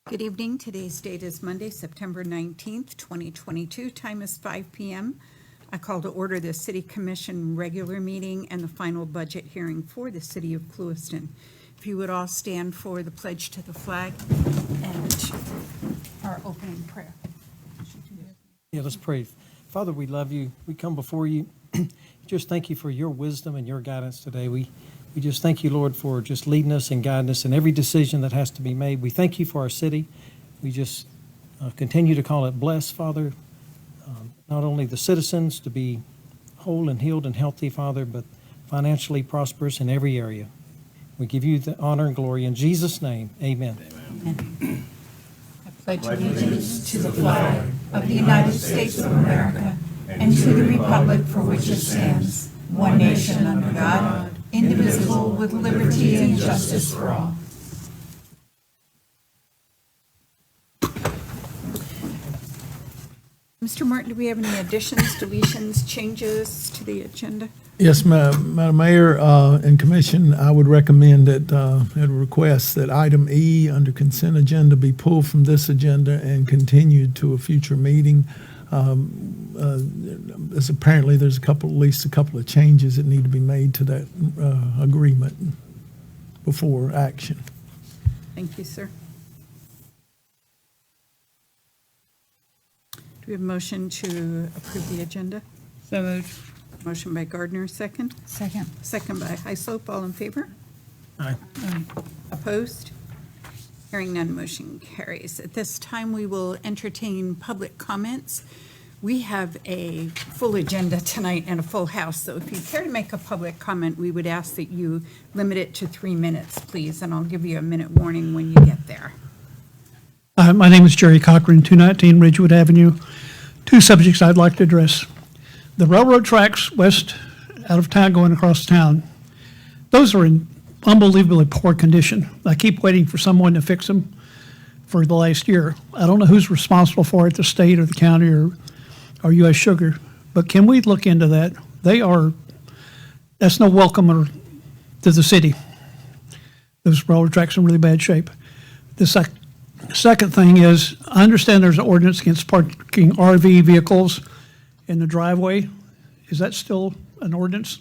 Good evening. Today's date is Monday, September 19th, 2022. Time is 5 p.m. I call to order the City Commission regular meeting and the final budget hearing for the City of Clewiston. If you would all stand for the pledge to the flag and our opening prayer. Yeah, let's pray. Father, we love you. We come before you. Just thank you for your wisdom and your guidance today. We just thank you, Lord, for just leading us and guiding us in every decision that has to be made. We thank you for our city. We just continue to call it blessed, Father. Not only the citizens to be whole and healed and healthy, Father, but financially prosperous in every area. We give you the honor and glory in Jesus' name. Amen. Amen. I pledge allegiance to the flag of the United States of America and to the republic for which it stands, one nation under God, indivisible, with liberty and justice for all. Mr. Martin, do we have any additions, deletions, changes to the agenda? Yes, Madam Mayor and Commission, I would recommend that, at a request, that item E under consent agenda be pulled from this agenda and continued to a future meeting. As apparently there's at least a couple of changes that need to be made to that agreement before action. Thank you, sir. Do we have a motion to approve the agenda? So moved. Motion by Gardner, second. Second. Second by Heislope. All in favor? Aye. Opposed? Hearing none, motion carries. At this time, we will entertain public comments. We have a full agenda tonight and a full house, so if you care to make a public comment, we would ask that you limit it to 3 minutes, please, and I'll give you a minute warning when you get there. My name is Jerry Cochran, 219 Ridgewood Avenue. Two subjects I'd like to address. The railroad tracks west out of town going across town, those are in unbelievably poor condition. I keep waiting for someone to fix them for the last year. I don't know who's responsible for it, the state or the county or U.S. Sugar, but can we look into that? That's no welcome to the city. Those railroad tracks are in really bad shape. The second thing is, I understand there's an ordinance against parking RV vehicles in the driveway. Is that still an ordinance?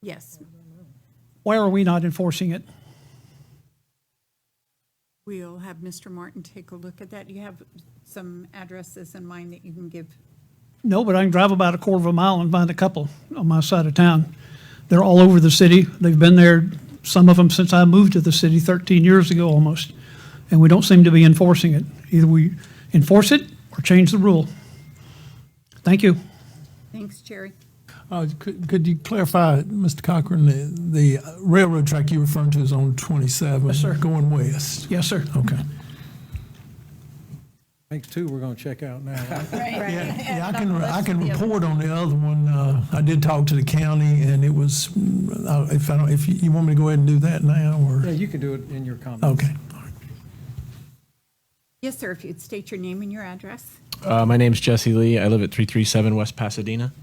Yes. Why are we not enforcing it? We'll have Mr. Martin take a look at that. You have some addresses in mind that you can give? No, but I can drive about a quarter of a mile and find a couple on my side of town. They're all over the city. They've been there, some of them since I moved to the city 13 years ago almost, and we don't seem to be enforcing it. Either we enforce it or change the rule. Thank you. Thanks, Jerry. Could you clarify, Mr. Cochran, the railroad track you're referring to is on 27, Yes, sir. going west? Yes, sir. Okay. Thanks, two we're going to check out now. Yeah, I can report on the other one. I did talk to the county, and it was, if you want me to go ahead and do that now, or? Yeah, you can do it in your comments. Okay. Yes, sir, if you'd state your name and your address. My name's Jesse Lee. I live at 337 West Pasadena.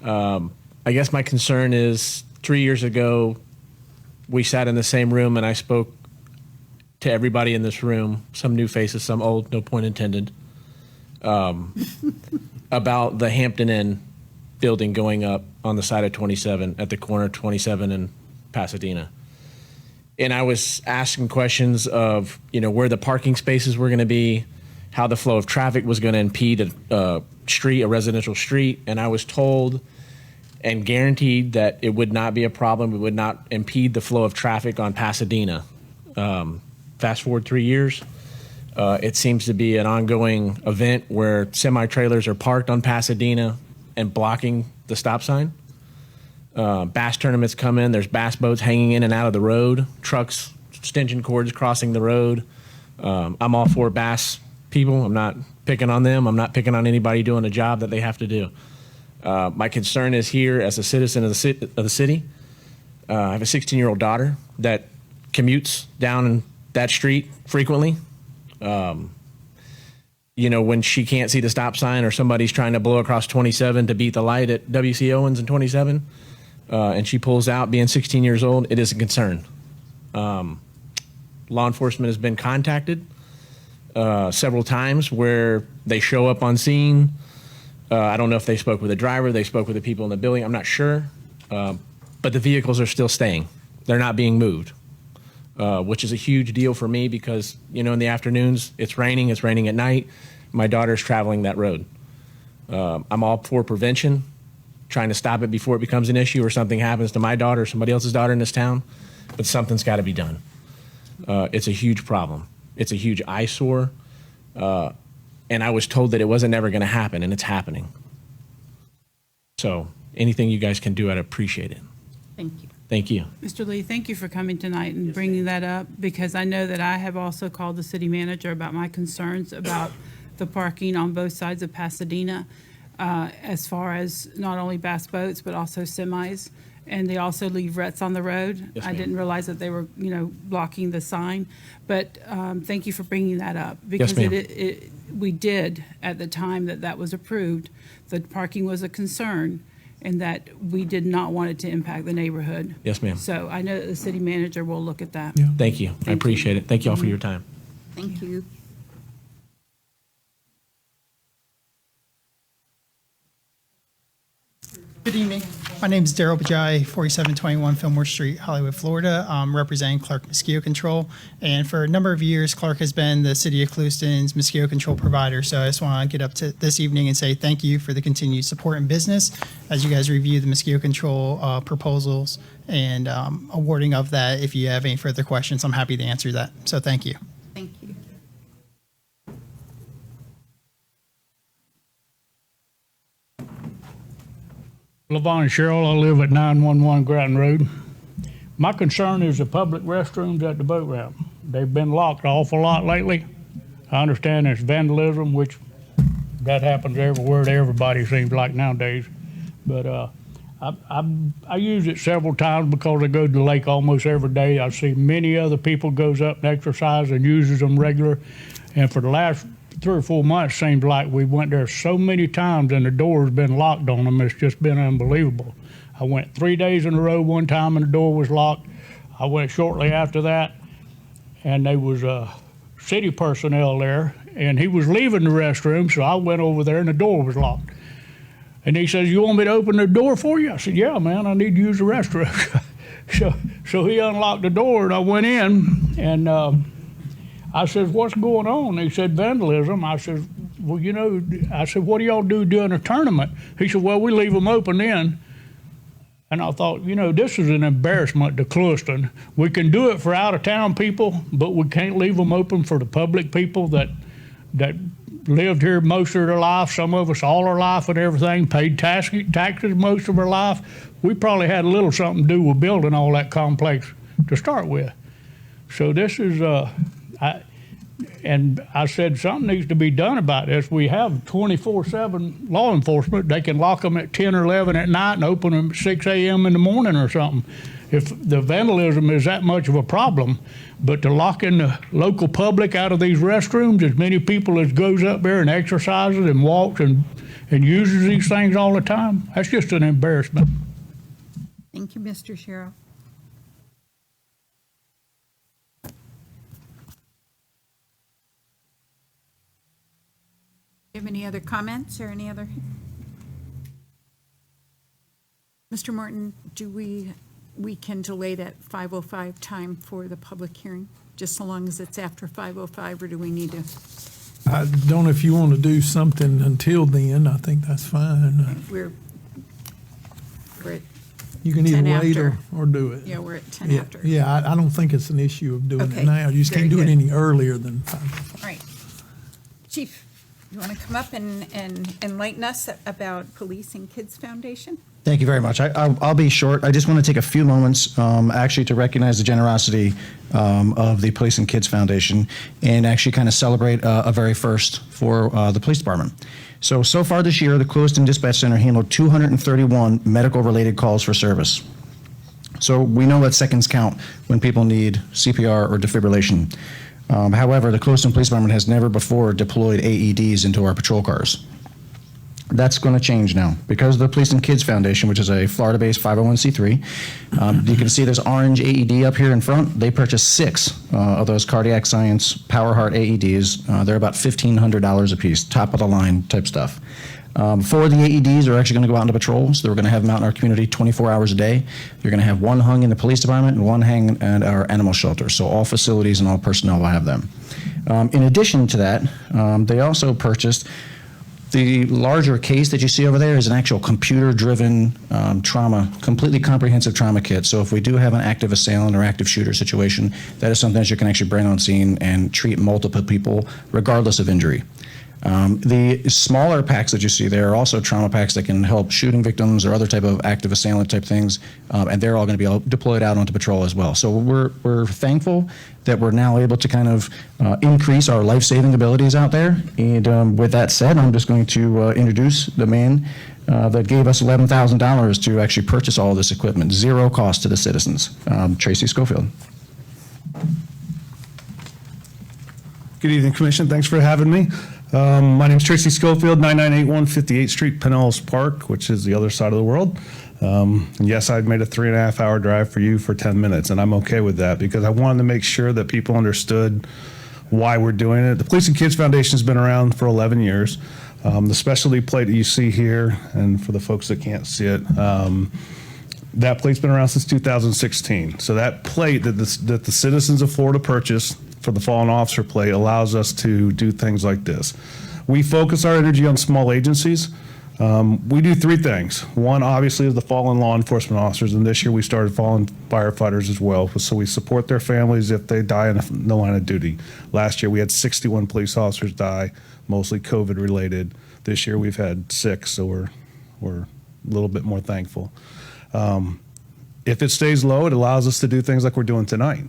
I guess my concern is 3 years ago, we sat in the same room and I spoke to everybody in this room, some new faces, some old, no point intended, about the Hampton Inn building going up on the side of 27 at the corner of 27 and Pasadena. And I was asking questions of, where the parking spaces were going to be, how the flow of traffic was going to impede a residential street. And I was told and guaranteed that it would not be a problem. It would not impede the flow of traffic on Pasadena. Fast forward 3 years, it seems to be an ongoing event where semi-trailers are parked on Pasadena and blocking the stop sign. Bass tournaments come in, there's bass boats hanging in and out of the road, trucks, extension cords crossing the road. I'm all for bass people. I'm not picking on them. I'm not picking on anybody doing a job that they have to do. My concern is here as a citizen of the city. I have a 16-year-old daughter that commutes down that street frequently. When she can't see the stop sign or somebody's trying to blow across 27 to beat the light at W.C. Owens and 27, and she pulls out being 16 years old, it is a concern. Law enforcement has been contacted several times where they show up on scene. I don't know if they spoke with the driver, they spoke with the people in the building, I'm not sure. But the vehicles are still staying. They're not being moved, which is a huge deal for me because, you know, in the afternoons, it's raining at night. My daughter's traveling that road. I'm all for prevention, trying to stop it before it becomes an issue or something happens to my daughter or somebody else's daughter in this town, but something's got to be done. It's a huge problem. It's a huge eyesore, and I was told that it wasn't ever going to happen, and it's happening. So anything you guys can do, I'd appreciate it. Thank you. Thank you. Mr. Lee, thank you for coming tonight and bringing that up, because I know that I have also called the city manager about my concerns about the parking on both sides of Pasadena, as far as not only bass boats, but also semis. And they also leave ruts on the road. Yes, I ma'am. didn't realize that they were, blocking the sign. But thank you for bringing that up. Because ma'am. we did, at the time that was approved, the parking was a concern, and that we did not want it to impact the neighborhood. Yes, ma'am. So I know that the city manager will look at that. Yeah. Thank you. I appreciate it. Thank you all for your time. Thank you. Good evening. My name is Daryl Bajai, 4721 Fillmore Street, Hollywood, Florida. I'm representing Clark Mosquito Control. And for a number of years, Clark has been the city of Clewiston's mosquito control provider. So I just want to get up to this evening and say thank you for the continued support and business as you guys review the mosquito control proposals and awarding of that. If you have any further questions, I'm happy to answer that. So thank you. Thank you. Levon Cheryl, I live at 911 Grattan Road. My concern is the public restrooms at the boat ramp. They've been locked an awful lot lately. I understand there's vandalism, which that happens everywhere to everybody, seems like nowadays. But I use it several times because I go to the lake almost every day. I see many other people goes up and exercise and uses them regular. And for the last 3 or 4 months, seems like we went there so many times and the door's been locked on them. It's just been unbelievable. I went 3 days in a row one time and the door was locked. I went shortly after that, and there was city personnel there, and he was leaving the restroom, so I went over there and the door was locked. And he says, "You want me to open the door for you?" I said, "Yeah, man, I need to use the restroom." So he unlocked the door and I went in, and I said, "What's going on?" He said, "Vandalism." I said, "Well, what do y'all do during a tournament?" He said, "Well, we leave them open then." And I thought, this is an embarrassment to Clewiston. We can do it for out-of-town people, but we can't leave them open for the public people that lived here most of their life, some of us all our life and everything, paid taxes most of our life. We probably had a little something to do with building all that complex to start with. So this is, and I said something needs to be done about this. We have 24/7 law enforcement. They can lock them at 10 or 11 at night and open them at 6 a.m. in the morning or something. If the vandalism is that much of a problem, but to lock in the local public out of these restrooms, as many people as goes up there and exercises and walks and uses these things all the time, that's just an embarrassment. Thank you, Mr. Sherrill. Do you have any other comments or any other? Mr. Morton, do we can delay that 5:05 time for the public hearing, just so long as it's after 5:05, or do we need to? I don't know if you want to do something until then. I think that's fine. We're at, You can either 10 wait after. or do it. yeah, we're at 10 Yeah, after. yeah, I don't think it's an issue of doing Okay, it now. You just very can't do it good. any earlier than 5:05. All right. Chief, you want to come up and enlighten us about Police and Kids Foundation? Thank you very much. I'll be short. I just want to take a few moments actually to recognize the generosity of the Police and Kids Foundation and actually kind of celebrate a very first for the police department. So far this year, the Clewiston Dispatch Center handled 231 medical-related calls for service. So we know that seconds count when people need CPR or defibrillation. However, the Clewiston Police Department has never before deployed AEDs into our patrol cars. That's going to change now because of the Police and Kids Foundation, which is a Florida-based 501c3. You can see there's orange AED up here in front. They purchased 6 of those cardiac science Power Heart AEDs. They're about $1,500 a piece, top of the line type stuff. 4 of the AEDs are actually going to go out into patrols. So we're going to have them out in our community 24 hours a day. You're going to have 1 hung in the police department and 1 hang at our animal shelter. So all facilities and all personnel will have them. In addition to that, they also purchased the larger case that you see over there is an actual computer-driven trauma, completely comprehensive trauma kit. So if we do have an active assailant or active shooter situation, that is something that you can actually bring on scene and treat multiple people regardless of injury. The smaller packs that you see there are also trauma packs that can help shooting victims or other type of active assailant type things, and they're all going to be all deployed out onto patrol as well. So we're thankful that we're now able to kind of increase our life-saving abilities out there. And with that said, I'm just going to introduce the man that gave us $11,000 to actually purchase all this equipment, 0 cost to the citizens, Tracy Schofield. Good evening, Commission. Thanks for having me. My name is Tracy Schofield, 9981 58th Street, Pinellas Park, which is the other side of the world. And yes, I made a 3.5-hour drive for you for 10 minutes, and I'm okay with that because I wanted to make sure that people understood why we're doing it. The Police and Kids Foundation has been around for 11 years. The specialty plate that you see here, and for the folks that can't see it, that plate's been around since 2016. So that plate that the citizens of Florida purchased for the fallen officer plate allows us to do things like this. We focus our energy on small agencies. We do 3 things. One, obviously, is the fallen law enforcement officers, and this year we started fallen firefighters as well. So we support their families if they die in the line of duty. Last year we had 61 police officers die, mostly COVID related. This year we've had 6, so we're a little bit more thankful. If it stays low, it allows us to do things like we're doing tonight.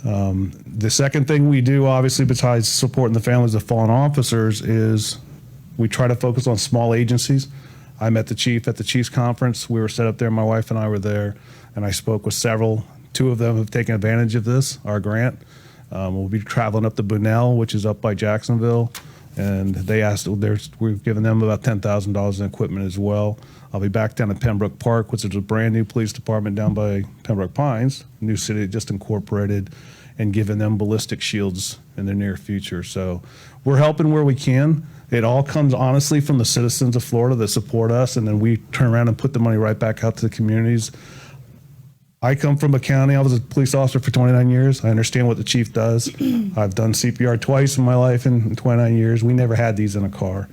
The second thing we do, obviously, besides supporting the families of fallen officers, is we try to focus on small agencies. I met the chief at the Chiefs Conference. We were set up there. My wife and I were there, and I spoke with several. 2 of them have taken advantage of this, our grant. We'll be traveling up to Bunnell, which is up by Jacksonville, and they asked, we've given them about $10,000 in equipment as well. I'll be back down at Pembroke Park, which is a brand new police department down by Pembroke Pines, new city that just incorporated, and giving them ballistic shields in the near future. So we're helping where we can. It all comes honestly from the citizens of Florida that support us, and then we turn around and put the money right back out to the communities. I come from a county. I was a police officer for 29 years. I understand what the chief does. I've done CPR twice in my life in 29 years. We never had these in a car.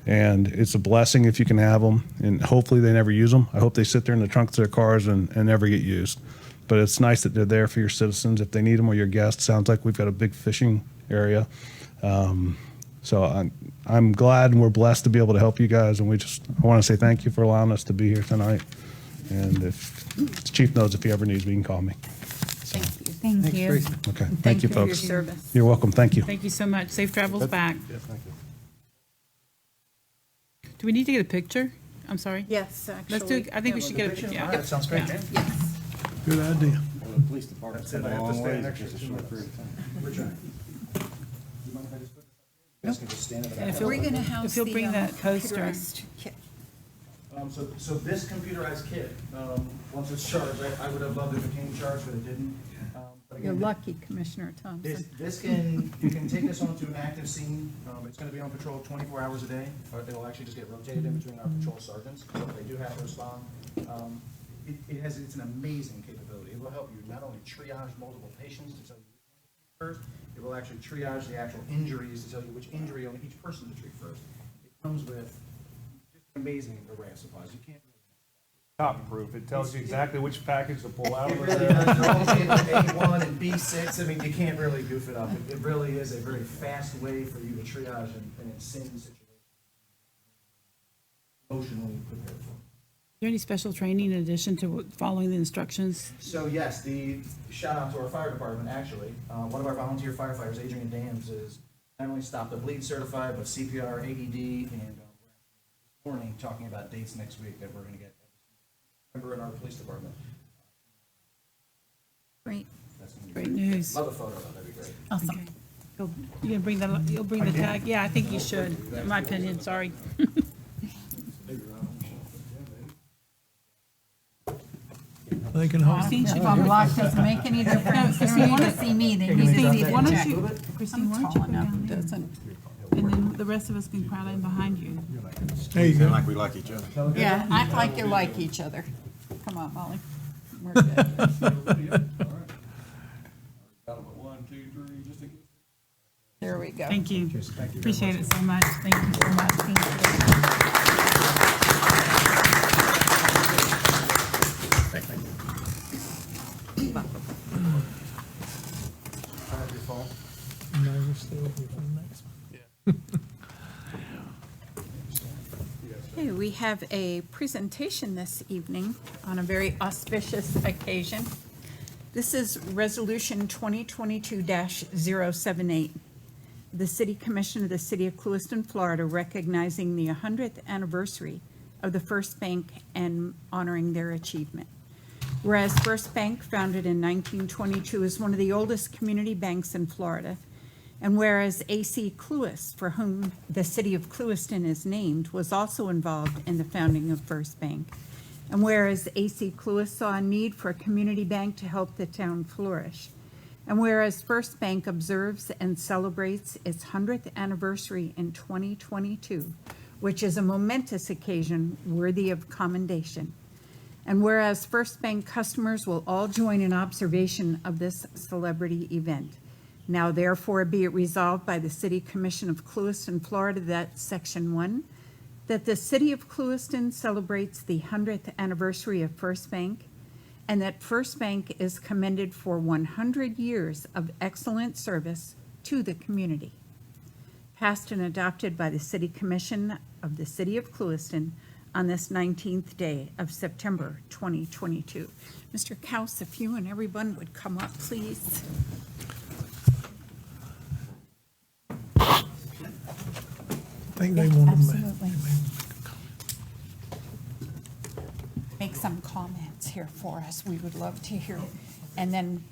And it's a blessing if you can have them, and hopefully they never use them. I hope they sit there in the trunks of their cars and never get used. But it's nice that they're there for your citizens if they need them or your guests. Sounds like we've got a big fishing area. So I'm glad and we're blessed to be able to help you guys. And I want to say thank you for allowing us to be here tonight. And if the chief knows if he ever needs me, he can call me. Thank you. Thank you. Okay. And Thank you, for your folks. service. You're welcome. Thank you. Thank you so much. Safe travels back. Yes, thank you. Do we need to get a picture? I'm sorry. Yes, actually. Let's do, I think we should get a picture. Yeah. That sounds great. Yeah. Yes. Good idea. Police department said I have to stay next to you. And if you'll- We're going to house if you'll bring that poster. computerized kit. So this computerized kit, once it's charged, I would have loved if it came charged, but it didn't. But You're again, lucky, Commissioner Thompson. you can take this onto an active scene. It's going to be on patrol 24 hours a day. It'll actually just get rotated in between our patrol sergeants, so if they do have to respond. It's an amazing capability. It will help you not only triage multiple patients to tell you first, it will actually triage the actual injuries to tell you which injury on each person to treat first. It comes with just an amazing array of supplies. You can't. Cop proof. It tells you exactly which package to pull out It of really there. does. They're all in A1 and B6. I mean, you can't really goof it up. It really is a very fast way for you to triage and send situations emotionally prepared for. Is there any special training in addition to following the instructions? So yes, the shout out to our fire department, actually. One of our volunteer firefighters, Adrian Dams, is not only Stop the Bleed certified, but CPR, AED, and this morning talking about dates next week that we're going to get member in our police department. Great. That's gonna be Great news. Love a photo of that. That'd be great. Awesome. Okay. You gonna bring that, you'll bring the tag? Yeah, I think you should, in my opinion, sorry. They can hold. If I'm blocked, doesn't make any difference. You need to see me, then you can see the Why don't check. you, Christine, why don't you Tall go enough, down there? doesn't. And then the rest of us can crowd in behind you. There you go. Like we like each other. Yeah, act like you like each other. Come on, Molly. We're good. There we go. Thank you. Appreciate it so much. Thank you so much. No, we're still here for the next one. Okay, we have a presentation this evening on a very auspicious occasion. This is Resolution 2022-078, the City Commission of the City of Clewiston, Florida, recognizing the 100th anniversary of the First Bank and honoring their achievement. Whereas First Bank, founded in 1922, is one of the oldest community banks in Florida, and whereas A.C. Clewis, for whom the city of Clewiston is named, was also involved in the founding of First Bank, and whereas A.C. Clewis saw a need for a community bank to help the town flourish, and whereas First Bank observes and celebrates its 100th anniversary in 2022, which is a momentous occasion worthy of commendation, and whereas First Bank customers will all join in observation of this celebrity event. Now therefore be it resolved by the City Commission of Clewiston, Florida, that Section 1, that the City of Clewiston celebrates the 100th anniversary of First Bank, and that First Bank is commended for 100 years of excellent service to the community. Passed and adopted by the City Commission of the City of Clewiston on this 19th day of September 2022. Mr. Kaus, if you and everyone would come up, please. I think they want to Absolutely. Make some comments here for us. We would love to hear. And then,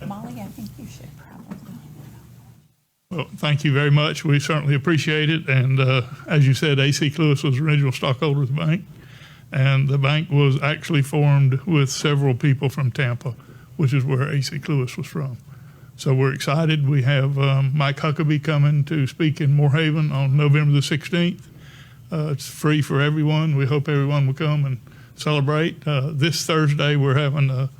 Molly, I think you should probably. Well, thank you very much. We certainly appreciate it. And as you said, A.C. Clewis was the original stockholder of the bank. And the bank was actually formed with several people from Tampa, which is where A.C. Clewis was from. So we're excited. We have Mike Huckabee coming to speak in Moorhaven on November the 16th. It's free for everyone. We hope everyone will come and celebrate. This Thursday, we're having a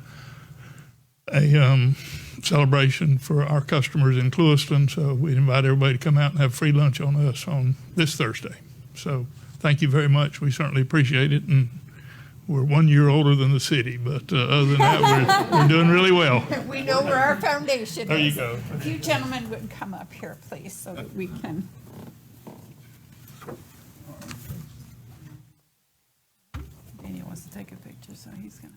celebration for our customers in Clewiston. So we invite everybody to come out and have free lunch on us on this Thursday. So thank you very much. We certainly appreciate it. And we're 1 year older than the city, but other than that, we're doing really well. We know where our foundation is. There you go. If you gentlemen would come up here, please, so that we can. Daniel wants to take a picture, so he's gonna.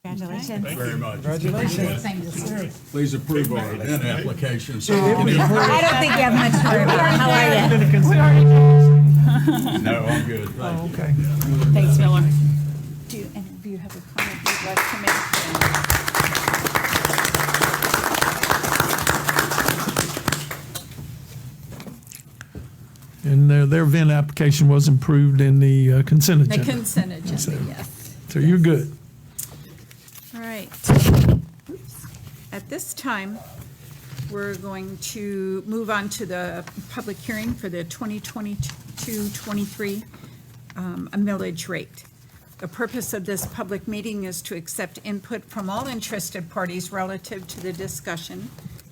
Congratulations. Thank you very much. Congratulations. Thank you. Please approve our event application. I don't think you have much to worry about. How are you? No, I'm good. Oh, okay. Thanks, Miller. Do any of you have a comment you'd like to make? And their event application was approved in the consent The agenda. consent agenda, yes. So you're good. All right. Oops. At this time, we're going to move on to the public hearing for the 2022-23 millage rate. The purpose of this public meeting is to accept input from all interested parties relative to the discussion,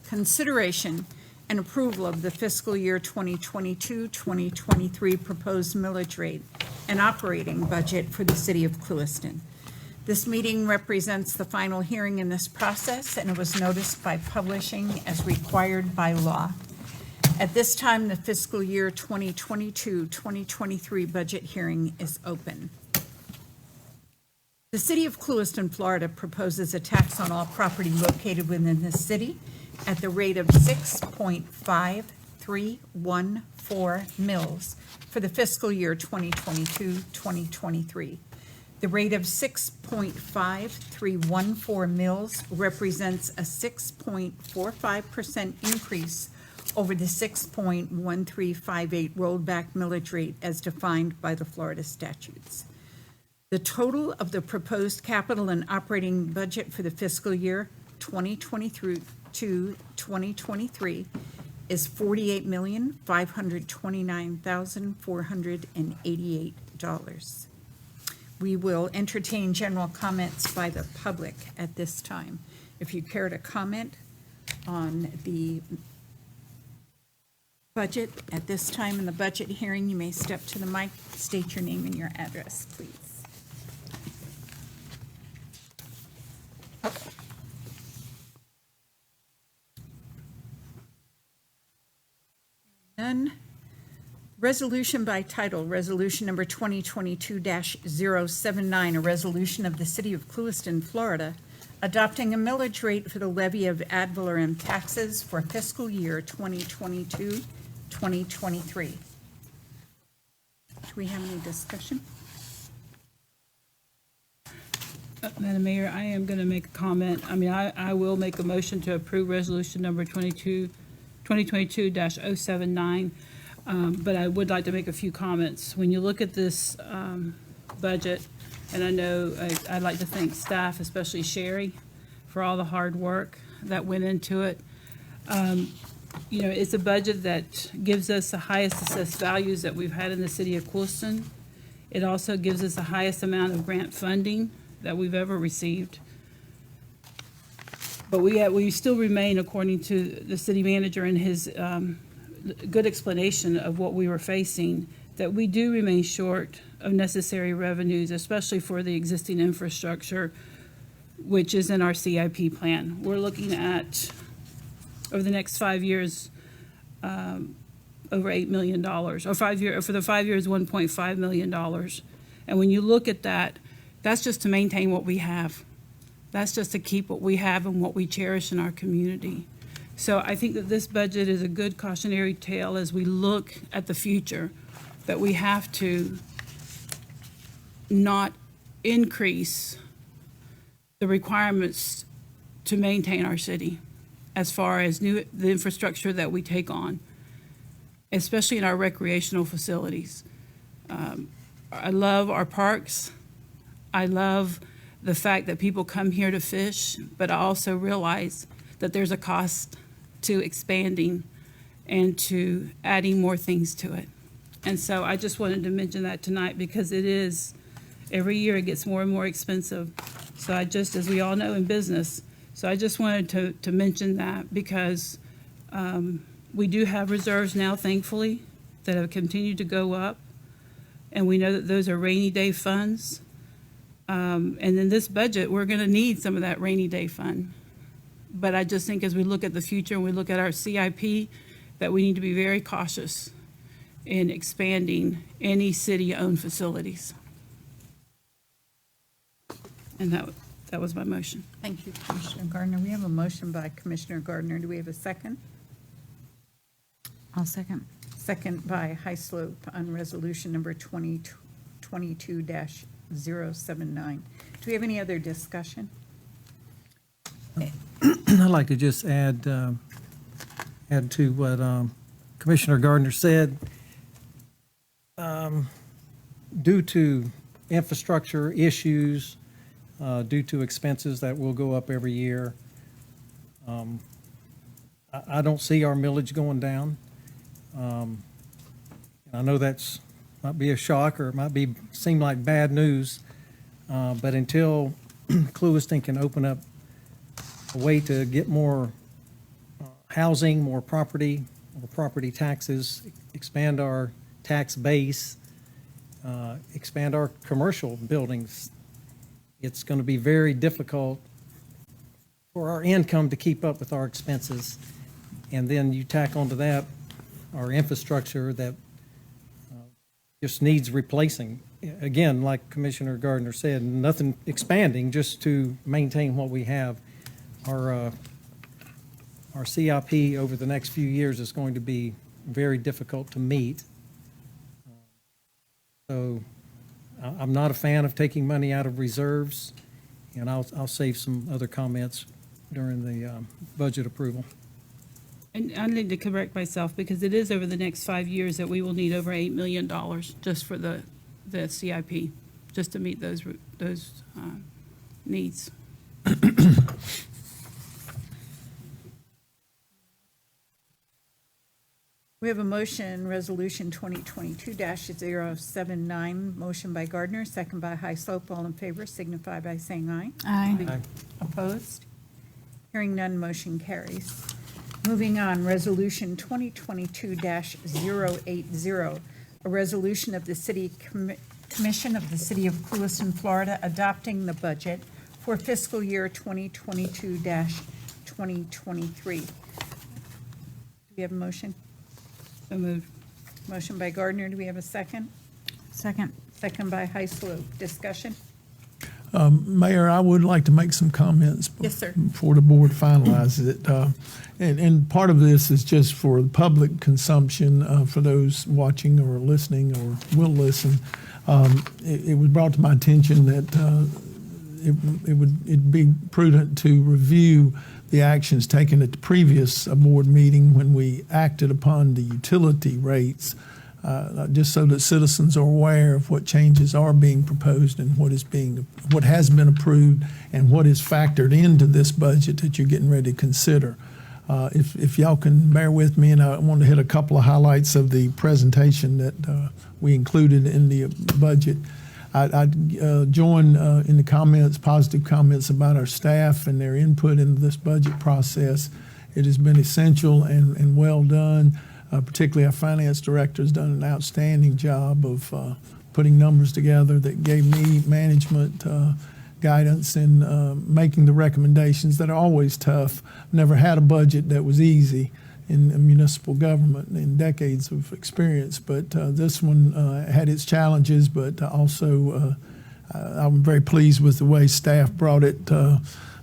consideration, and approval of the fiscal year 2022-2023 proposed millage rate and operating budget for the city of Clewiston. This meeting represents the final hearing in this process, and it was noticed by publishing as required by law. At this time, the fiscal year 2022-2023 budget hearing is open. The city of Clewiston, Florida proposes a tax on all property located within the city at the rate of 6.5314 mils for the fiscal year 2022-2023. The rate of 6.5314 mils represents a 6.45% increase over the 6.1358 rolled-back millage rate as defined by the Florida statutes. The total of the proposed capital and operating budget for the fiscal year 2023 to 2023 is $48,529,488. We will entertain general comments by the public at this time. If you care to comment on the budget at this time in the budget hearing, you may step to the mic, state your name and your address, please. None. Resolution by title, resolution number 2022-079, a resolution of the City of Clewiston, Florida, adopting a millage rate for the levy of ad valorem taxes for fiscal year 2022-2023. Do we have any discussion? Madam Mayor, I am going to make a comment. I mean, I will make a motion to approve resolution number 2022-079. But I would like to make a few comments. When you look at this budget, and I know I'd like to thank staff, especially Sherry, for all the hard work that went into it. You know, it's a budget that gives us the highest assessed values that we've had in the city of Clewiston. It also gives us the highest amount of grant funding that we've ever received. But we still remain, according to the city manager and his good explanation of what we were facing, that we do remain short of necessary revenues, especially for the existing infrastructure, which is in our CIP plan. We're looking at, over the next 5 years, over $8 million, or for the 5 years, $1.5 million. And when you look at that, that's just to maintain what we have. That's just to keep what we have and what we cherish in our community. So I think that this budget is a good cautionary tale as we look at the future, that we have to not increase the requirements to maintain our city as far as the infrastructure that we take on, especially in our recreational facilities. I love our parks. I love the fact that people come here to fish, but I also realize that there's a cost to expanding and to adding more things to it. And so I just wanted to mention that tonight because it is, every year it gets more and more expensive. So as we all know in business, so I just wanted to mention that because we do have reserves now, thankfully, that have continued to go up. And we know that those are rainy day funds. And in this budget, we're going to need some of that rainy day fund. But I just think as we look at the future and we look at our CIP, that we need to be very cautious in expanding any city-owned facilities. And that was my motion. Thank you, Commissioner Gardner. We have a motion by Commissioner Gardner. Do we have a second? I'll second. Second by Heislope on resolution number 2022-079. Do we have any other discussion? I'd like to just add to what Commissioner Gardner said. Due to infrastructure issues, due to expenses that will go up every year, I don't see our millage going down. I know that's might be a shock or it might seem like bad news, but until Clewiston can open up a way to get more housing, more property taxes, expand our tax base, expand our commercial buildings, it's going to be very difficult for our income to keep up with our expenses. And then you tack onto that our infrastructure that just needs replacing. Again, like Commissioner Gardner said, nothing expanding, just to maintain what we have. Our CIP over the next few years is going to be very difficult to meet. So I'm not a fan of taking money out of reserves, and I'll save some other comments during the budget approval. And I need to correct myself because it is over the next 5 years that we will need over $8 million just for the CIP, just to meet those needs. We have a motion, Resolution 2022-079, motion by Gardner, second by Heisler. All in favor signify by saying aye. Aye. Opposed? Hearing none, motion carries. Moving on, Resolution 2022-080, a resolution of the City Commission of the City of Clewiston, Florida, adopting the budget for fiscal year 2022-2023. Do we have a motion? So moved. Motion by Gardner. Do we have a second? Second. Second by Heisler. Discussion? Mayor, I would like to make some comments. Yes, sir. Before the board finalizes it. And part of this is just for the public consumption, for those watching or listening or will listen. It was brought to my attention that it'd be prudent to review the actions taken at the previous board meeting when we acted upon the utility rates, just so that citizens are aware of what changes are being proposed and what has been approved and what is factored into this budget that you're getting ready to consider. If y'all can bear with me, and I want to hit a couple of highlights of the presentation that we included in the budget. I'd join in the comments, positive comments about our staff and their input into this budget process. It has been essential and well done. Particularly our finance director has done an outstanding job of putting numbers together that gave me management guidance in making the recommendations that are always tough. Never had a budget that was easy in municipal government in decades of experience, but this one had its challenges, but also I'm very pleased with the way staff brought it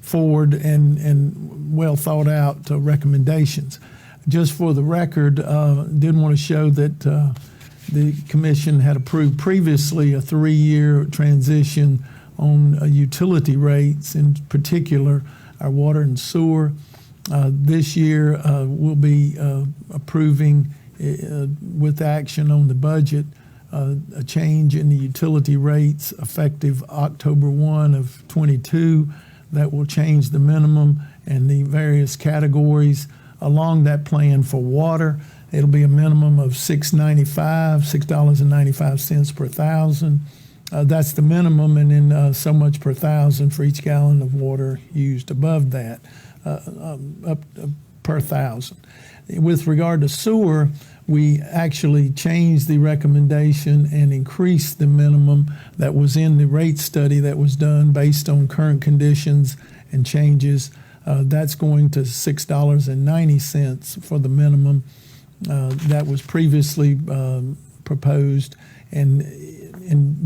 forward and well thought out recommendations. Just for the record, did want to show that the commission had approved previously a 3-year transition on utility rates, in particular our water and sewer. This year, we'll be approving with action on the budget a change in the utility rates effective October 1 of 22. That will change the minimum and the various categories along that plan. For water, it'll be a minimum of $6.95 per thousand. That's the minimum, and then so much per thousand for each gallon of water used above that. Up per thousand. With regard to sewer, we actually changed the recommendation and increased the minimum that was in the rate study that was done based on current conditions and changes. That's going to $6.90 for the minimum that was previously proposed. And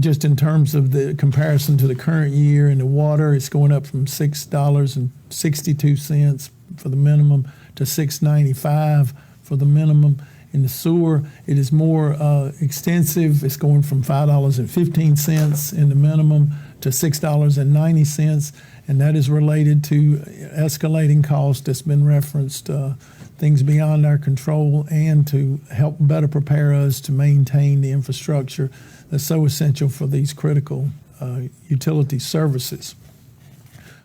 just in terms of the comparison to the current year in the water, it's going up from $6.62 for the minimum to $6.95 for the minimum. In the sewer, it is more extensive. It's going from $5.15 in the minimum to $6.90, and that is related to escalating costs that's been referenced, things beyond our control, and to help better prepare us to maintain the infrastructure that's so essential for these critical utility services.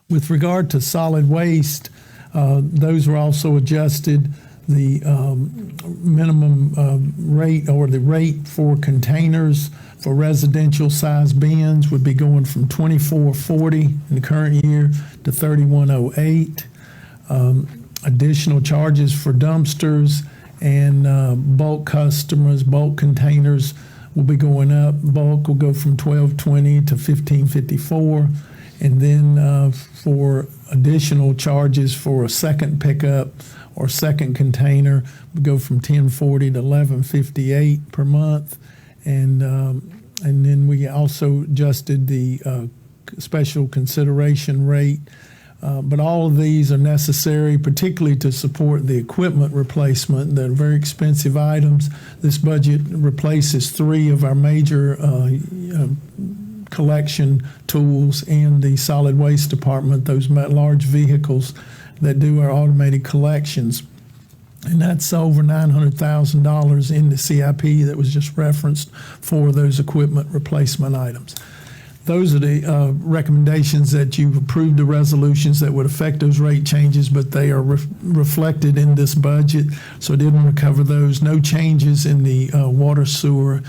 With regard to solid waste, those were also adjusted. The minimum rate, or the rate for containers for residential size bins, would be going from $24.40 in the current year to $31.08. Additional charges for dumpsters and bulk customers, bulk containers, will be going up. Bulk will go from $12.20 to $15.54, and then for additional charges for a second pickup or second container, we go from $10.40 to $11.58 per month, and then we also adjusted the special consideration rate. But all of these are necessary, particularly to support the equipment replacement. They're very expensive items. This budget replaces 3 of our major collection tools in the solid waste department, those large vehicles that do our automated collections. And that's over $900,000 in the CIP that was just referenced for those equipment replacement items. Those are the recommendations that you've approved, the resolutions that would affect those rate changes, but they are reflected in this budget. So I did want to cover those. No changes in the water, sewer,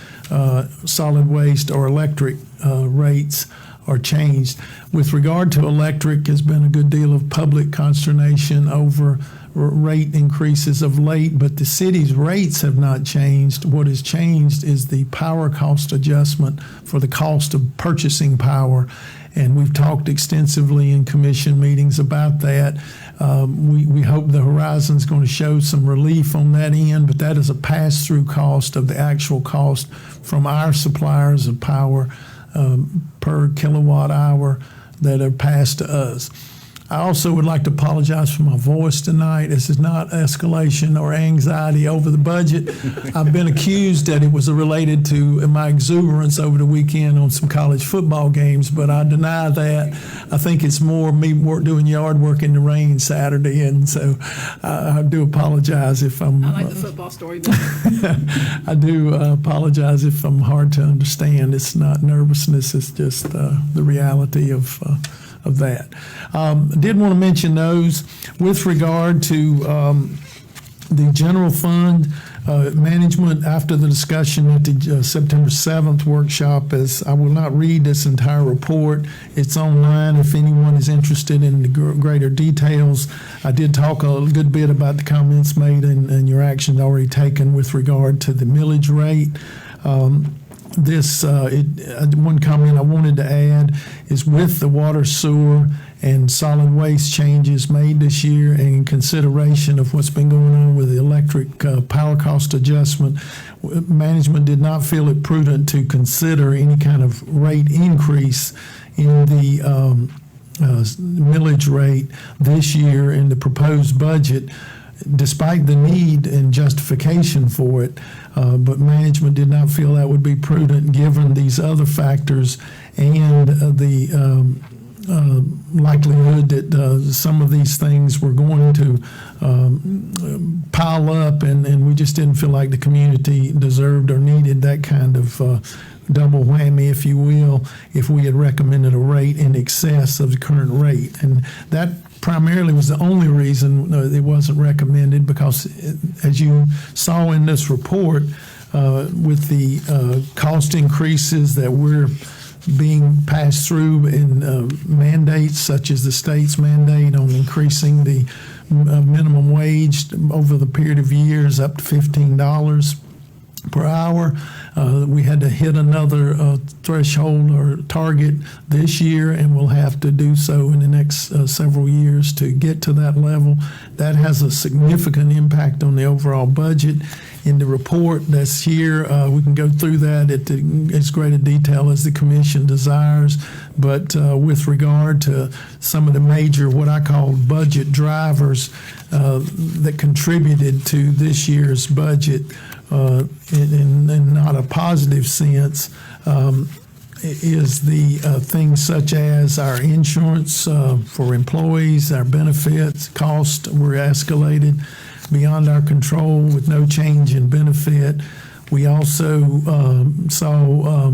solid waste, or electric rates are changed. With regard to electric, there's been a good deal of public consternation over rate increases of late, but the city's rates have not changed. What has changed is the power cost adjustment for the cost of purchasing power, and we've talked extensively in commission meetings about that. We hope the horizon's going to show some relief on that end, but that is a pass-through cost of the actual cost from our suppliers of power per kilowatt hour that are passed to us. I also would like to apologize for my voice tonight. This is not escalation or anxiety over the budget. I've been accused that it was related to my exuberance over the weekend on some college football games, but I deny that. I think it's more me doing yard work in the rain Saturday, and so I do apologize if I'm... I like the football story better. I do apologize if I'm hard to understand. It's not nervousness, it's just the reality of that. Did want to mention those with regard to the general fund management after the discussion at the September 7th workshop. As I will not read this entire report, it's online if anyone is interested in the greater details. I did talk a good bit about the comments made and your actions already taken with regard to the millage rate. One comment I wanted to add is with the water, sewer, and solid waste changes made this year and in consideration of what's been going on with the electric power cost adjustment, management did not feel it prudent to consider any kind of rate increase in the millage rate this year in the proposed budget, despite the need and justification for it. But management did not feel that would be prudent given these other factors and the likelihood that some of these things were going to pile up, and we just didn't feel like the community deserved or needed that kind of double whammy, if you will, if we had recommended a rate in excess of the current rate. And that primarily was the only reason it wasn't recommended, because as you saw in this report, with the cost increases that we're being passed through in mandates such as the state's mandate on increasing the minimum wage over the period of years up to $15 per hour. We had to hit another threshold or target this year, and we'll have to do so in the next several years to get to that level. That has a significant impact on the overall budget. In the report that's here, we can go through that at as great a detail as the commission desires, but with regard to some of the major, what I call budget drivers that contributed to this year's budget, in not a positive sense, is the things such as our insurance for employees, our benefits, costs were escalated beyond our control with no change in benefit. We also saw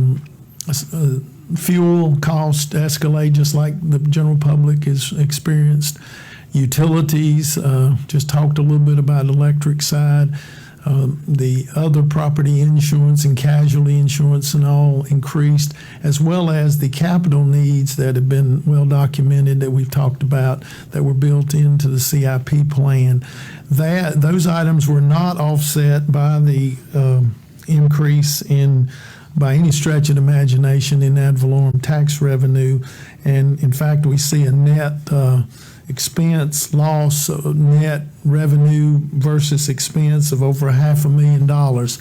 fuel cost escalate just like the general public has experienced. Utilities, just talked a little bit about electric side. The other property insurance and casualty insurance and all increased, as well as the capital needs that have been well documented that we've talked about that were built into the CIP plan. Those items were not offset by the increase by any stretch of imagination in ad valorem tax revenue, and in fact we see a net expense loss, net revenue versus expense of over $500,000.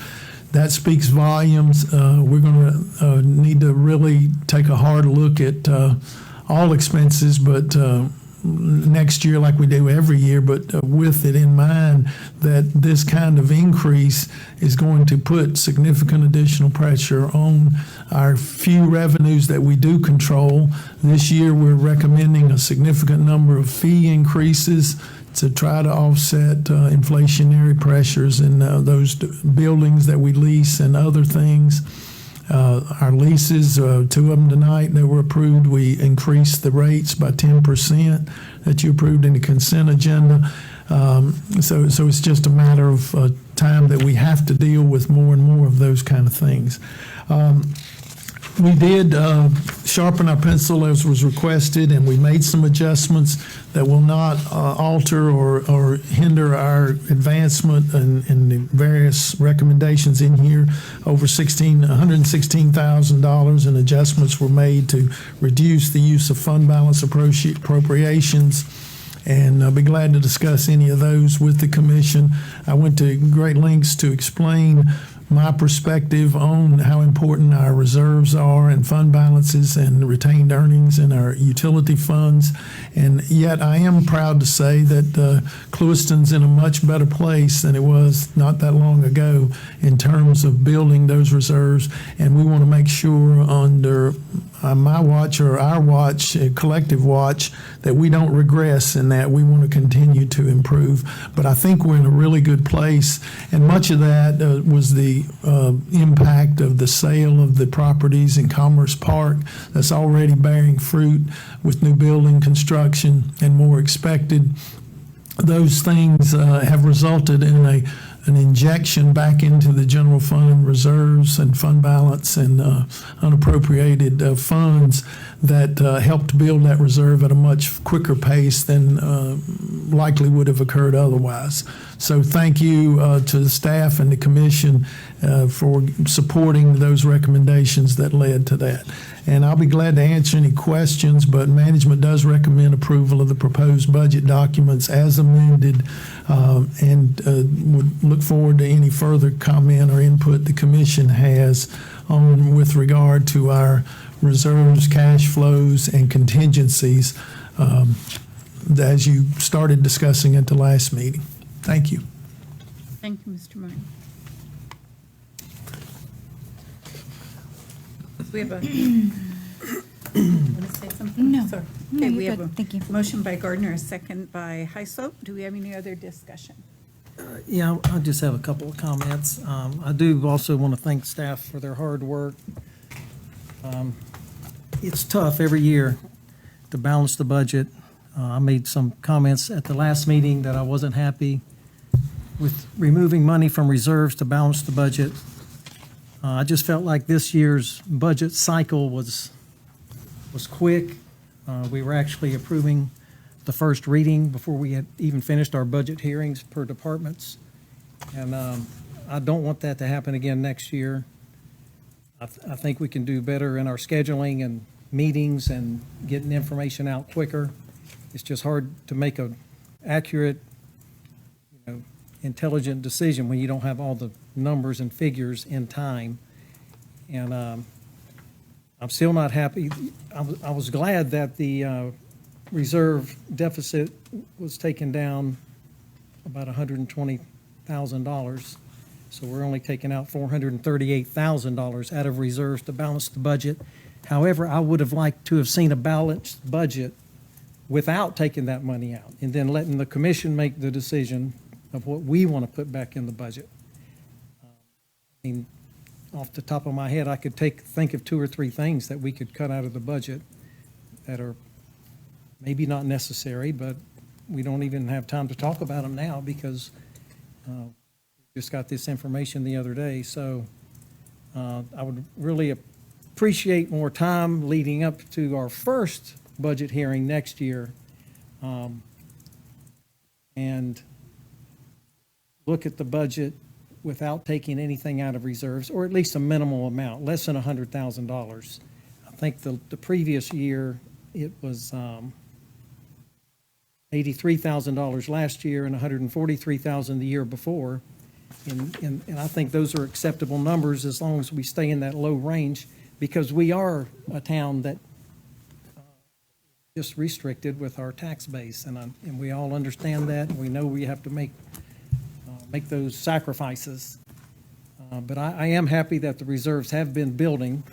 That speaks volumes. We're going to need to really take a hard look at all expenses, but next year like we do every year, but with it in mind that this kind of increase is going to put significant additional pressure on our few revenues that we do control. This year, we're recommending a significant number of fee increases to try to offset inflationary pressures in those buildings that we lease and other things. Our leases, 2 of them tonight that were approved, we increased the rates by 10% that you approved in the consent agenda. So it's just a matter of time that we have to deal with more and more of those kind of things. We did sharpen our pencil as was requested, and we made some adjustments that will not alter or hinder our advancement in the various recommendations in here. Over $116,000 in adjustments were made to reduce the use of fund balance appropriations, and I'll be glad to discuss any of those with the commission. I went to great lengths to explain my perspective on how important our reserves are and fund balances and retained earnings in our utility funds. And yet I am proud to say that Clewiston's in a much better place than it was not that long ago in terms of building those reserves. And we want to make sure under my watch or our watch, collective watch, that we don't regress in that. We want to continue to improve. But I think we're in a really good place. And much of that was the impact of the sale of the properties in Commerce Park that's already bearing fruit with new building construction and more expected. Those things have resulted in an injection back into the general fund reserves and fund balance and unappropriated funds that helped build that reserve at a much quicker pace than likely would have occurred otherwise. So thank you to the staff and the commission for supporting those recommendations that led to that. And I'll be glad to answer any questions, but management does recommend approval of the proposed budget documents as amended, and would look forward to any further comment or input the commission has on with regard to our reserves, cash flows, and contingencies as you started discussing at the last meeting. Thank you. Thank you, Mr. Martin. We have a, want to say something? No. Sorry. No, Okay, you're we have good. a Thank you. motion by Gardner, a second by Heisel. Do we have any other discussion? Yeah, I just have a couple of comments. I do also want to thank staff for their hard work. It's tough every year to balance the budget. I made some comments at the last meeting that I wasn't happy with removing money from reserves to balance the budget. I just felt like this year's budget cycle was quick. We were actually approving the first reading before we had even finished our budget hearings per departments. And I don't want that to happen again next year. I think we can do better in our scheduling and meetings and getting information out quicker. It's just hard to make an accurate, intelligent decision when you don't have all the numbers and figures in time. And I'm still not happy. I was glad that the reserve deficit was taken down about $120,000. So we're only taking out $438,000 out of reserves to balance the budget. However, I would have liked to have seen a balanced budget without taking that money out and then letting the commission make the decision of what we want to put back in the budget. I mean, off the top of my head, I could think of 2 or 3 things that we could cut out of the budget that are maybe not necessary, but we don't even have time to talk about them now because we just got this information the other day. So I would really appreciate more time leading up to our first budget hearing next year, and look at the budget without taking anything out of reserves, or at least a minimal amount, less than $100,000. I think the previous year it was $83,000 last year and $143,000 the year before, and I think those are acceptable numbers as long as we stay in that low range, because we are a town that just restricted with our tax base, and we all understand that, and we know we have to make those sacrifices. But I am happy that the reserves have been building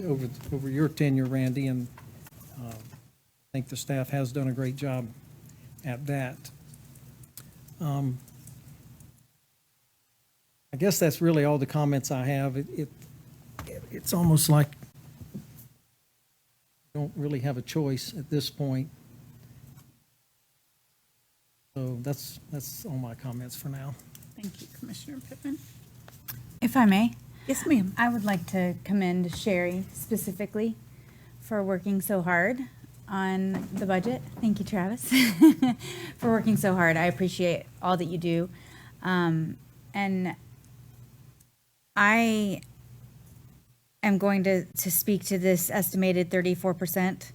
over your tenure, Randy, and I think the staff has done a great job at that. I guess that's really all the comments I have. It's almost like I don't really have a choice at this point. So that's all my comments for now. Thank you, Commissioner Pittman. If I may, Yes, ma'am. I would like to commend Sherry specifically for working so hard on the budget. Thank you, Travis, for working so hard. I appreciate all that you do. And I am going to speak to this estimated 34%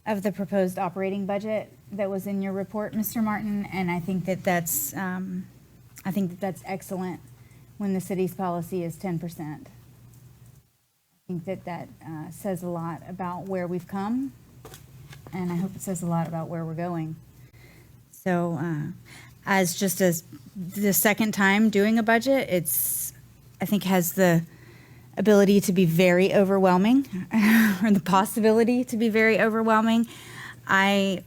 of the proposed operating budget that was in your report, Mr. Martin, and I think that that's excellent when the city's policy is 10%. I think that says a lot about where we've come, and I hope it says a lot about where we're going. So, as the second time doing a budget, I think has the ability to be very overwhelming, or the possibility to be very overwhelming. I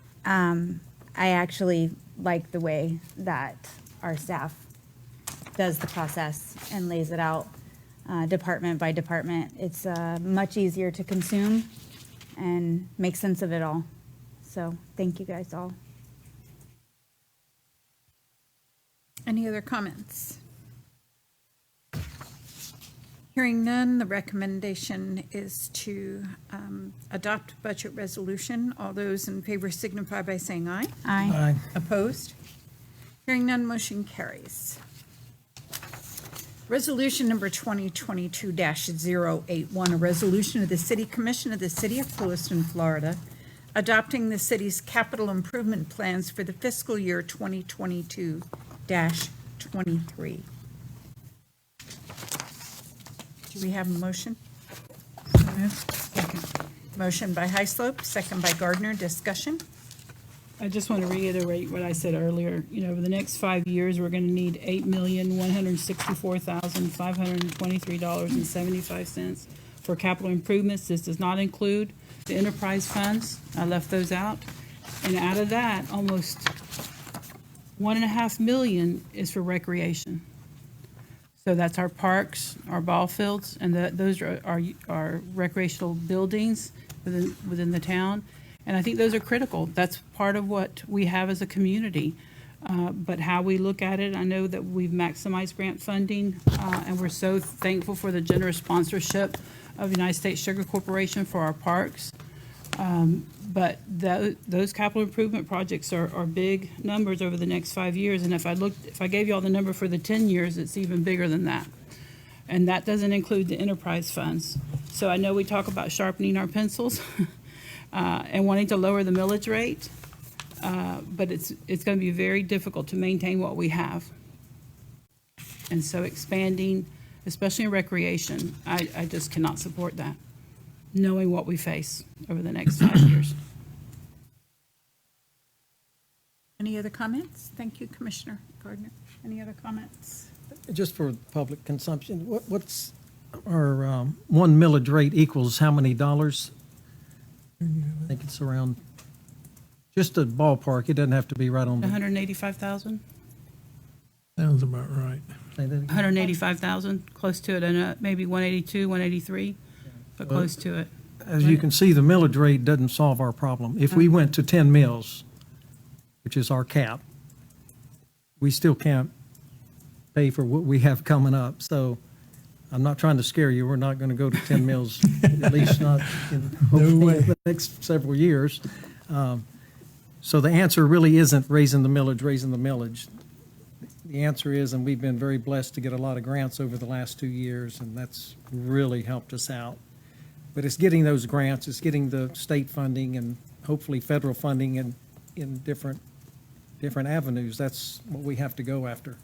actually like the way that our staff does the process and lays it out department by department. It's much easier to consume and make sense of it all. So thank you guys all. Any other comments? Hearing none, the recommendation is to adopt budget resolution. All those in favor signify by saying aye. Aye. Opposed? Hearing none, motion carries. Resolution number 2022-081, a resolution of the City Commission of the City of Clewiston, Florida, adopting the city's capital improvement plans for the fiscal year 2022-23. Do we have a motion? Second. Motion by Heislope, second by Gardner. Discussion? I just want to reiterate what I said earlier. Over the next 5 years, we're going to need $8,164,523.75 for capital improvements. This does not include the enterprise funds. I left those out. And out of that, almost $1.5 million is for recreation. So that's our parks, our ball fields, and those are our recreational buildings within the town. And I think those are critical. That's part of what we have as a community. But how we look at it, I know that we've maximized grant funding, and we're so thankful for the generous sponsorship of United States Sugar Corporation for our parks. But those capital improvement projects are big numbers over the next 5 years. And if I gave you all the number for the 10 years, it's even bigger than that. And that doesn't include the enterprise funds. So I know we talk about sharpening our pencils and wanting to lower the millage rate, but it's going to be very difficult to maintain what we have. And so expanding, especially in recreation, I just cannot support that, knowing what we face over the next 5 years. Any other comments? Thank you, Commissioner Gardner. Any other comments? Just for public consumption, what's our 1 millage rate equals how many dollars? I think it's around, just a ballpark, it doesn't have to be right on the. 185,000? Sounds about right. Say that again. 185,000, close to it, and maybe 182, 183, but close to it. As you can see, the millage rate doesn't solve our problem. If we went to 10 mills, which is our cap, we still can't pay for what we have coming up. So I'm not trying to scare you. We're not going to go to 10 mills, at least not hopefully in the next several years. So the answer really isn't raising the millage. The answer is, and we've been very blessed to get a lot of grants over the last 2 years, and that's really helped us out. But it's getting those grants, it's getting the state funding and hopefully federal funding in different avenues. That's what we have to go after.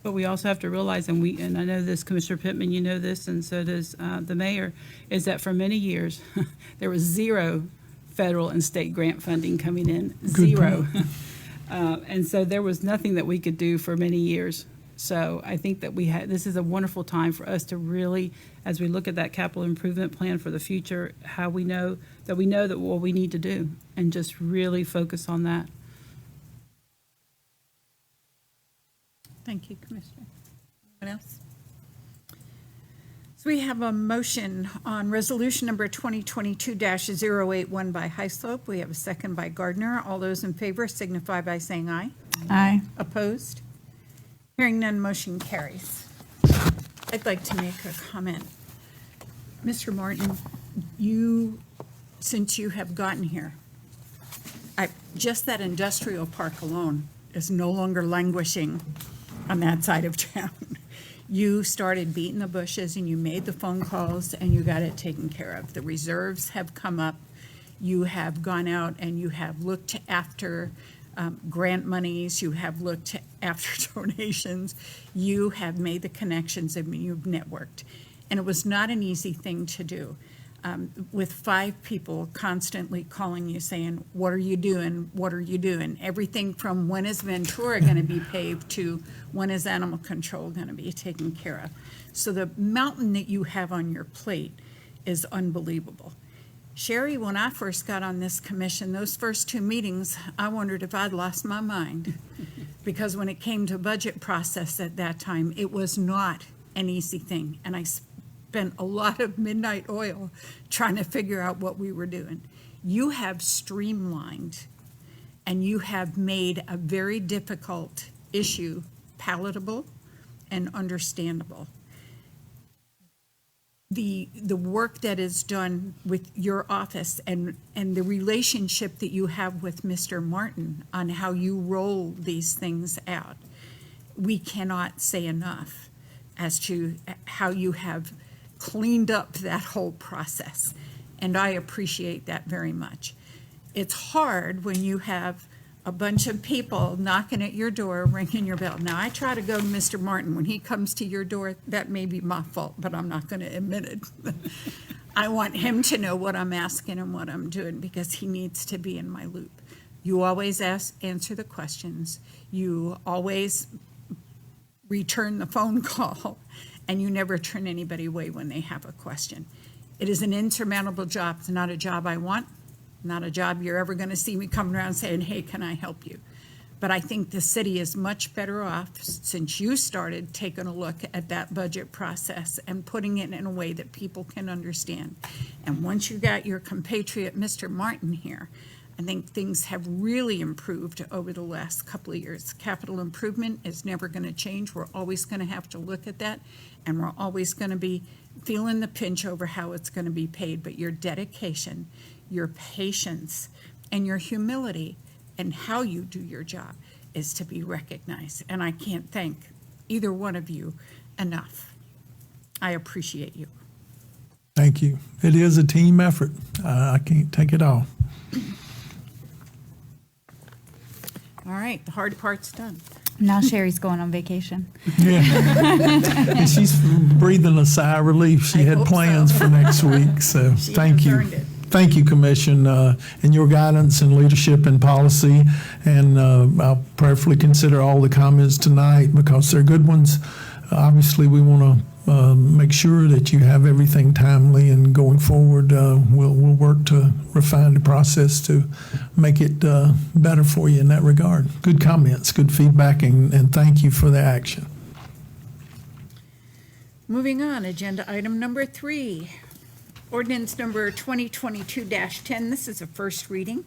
But we also have to realize, and I know this, Commissioner Pittman, you know this, and so does the mayor, is that for many years, there was zero federal and state grant funding coming in, zero. And so there was nothing that we could do for many years. So I think that this is a wonderful time for us to really, as we look at that capital improvement plan for the future, how we know that what we need to do and just really focus on that. Thank you, Commissioner. Anyone else? So we have a motion on resolution number 2022-081 by Hyslop. We have a second by Gardner. All those in favor signify by saying aye. Aye. Opposed? Hearing none, motion carries. I'd like to make a comment. Mr. Martin, since you have gotten here, just that industrial park alone is no longer languishing on that side of town. You started beating the bushes and you made the phone calls and you got it taken care of. The reserves have come up. You have gone out and you have looked after grant monies, you have looked after donations, you have made the connections, and you've networked. And it was not an easy thing to do. With 5 people constantly calling you saying, what are you doing? What are you doing? Everything from when is Ventura going to be paved to when is animal control going to be taken care of. So the mountain that you have on your plate is unbelievable. Sherry, when I first got on this commission, those first 2 meetings, I wondered if I'd lost my mind. Because when it came to budget process at that time, it was not an easy thing. And I spent a lot of midnight oil trying to figure out what we were doing. You have streamlined and you have made a very difficult issue palatable and understandable. The work that is done with your office and the relationship that you have with Mr. Martin on how you roll these things out, we cannot say enough as to how you have cleaned up that whole process. And I appreciate that very much. It's hard when you have a bunch of people knocking at your door, ringing your bell. Now, I try to go to Mr. Martin. When he comes to your door, that may be my fault, but I'm not going to admit it. I want him to know what I'm asking and what I'm doing because he needs to be in my loop. You always answer the questions. You always return the phone call, and you never turn anybody away when they have a question. It is an insurmountable job. It's not a job I want. Not a job you're ever going to see me coming around saying, hey, can I help you? But I think the city is much better off since you started taking a look at that budget process and putting it in a way that people can understand. And once you got your compatriot, Mr. Martin, here, I think things have really improved over the last couple of years. Capital improvement is never going to change. We're always going to have to look at that, and we're always going to be feeling the pinch over how it's going to be paid. But your dedication, your patience, and your humility and how you do your job is to be recognized. And I can't thank either one of you enough. I appreciate you. Thank you. It is a team effort. I can't take it all. All right, the hard part's done. Now Sherry's going on vacation. Yeah. And she's breathing a sigh of relief. She I had hope plans so. for next week, so She thank has you. earned it. Thank you, Commission, and your guidance and leadership and policy. And I'll prayerfully consider all the comments tonight because they're good ones. Obviously, we want to make sure that you have everything timely, and going forward, we'll work to refine the process to make it better for you in that regard. Good comments, good feedback, and thank you for the action. Moving on, agenda item number 3. Ordinance number 2022-10, this is a first reading.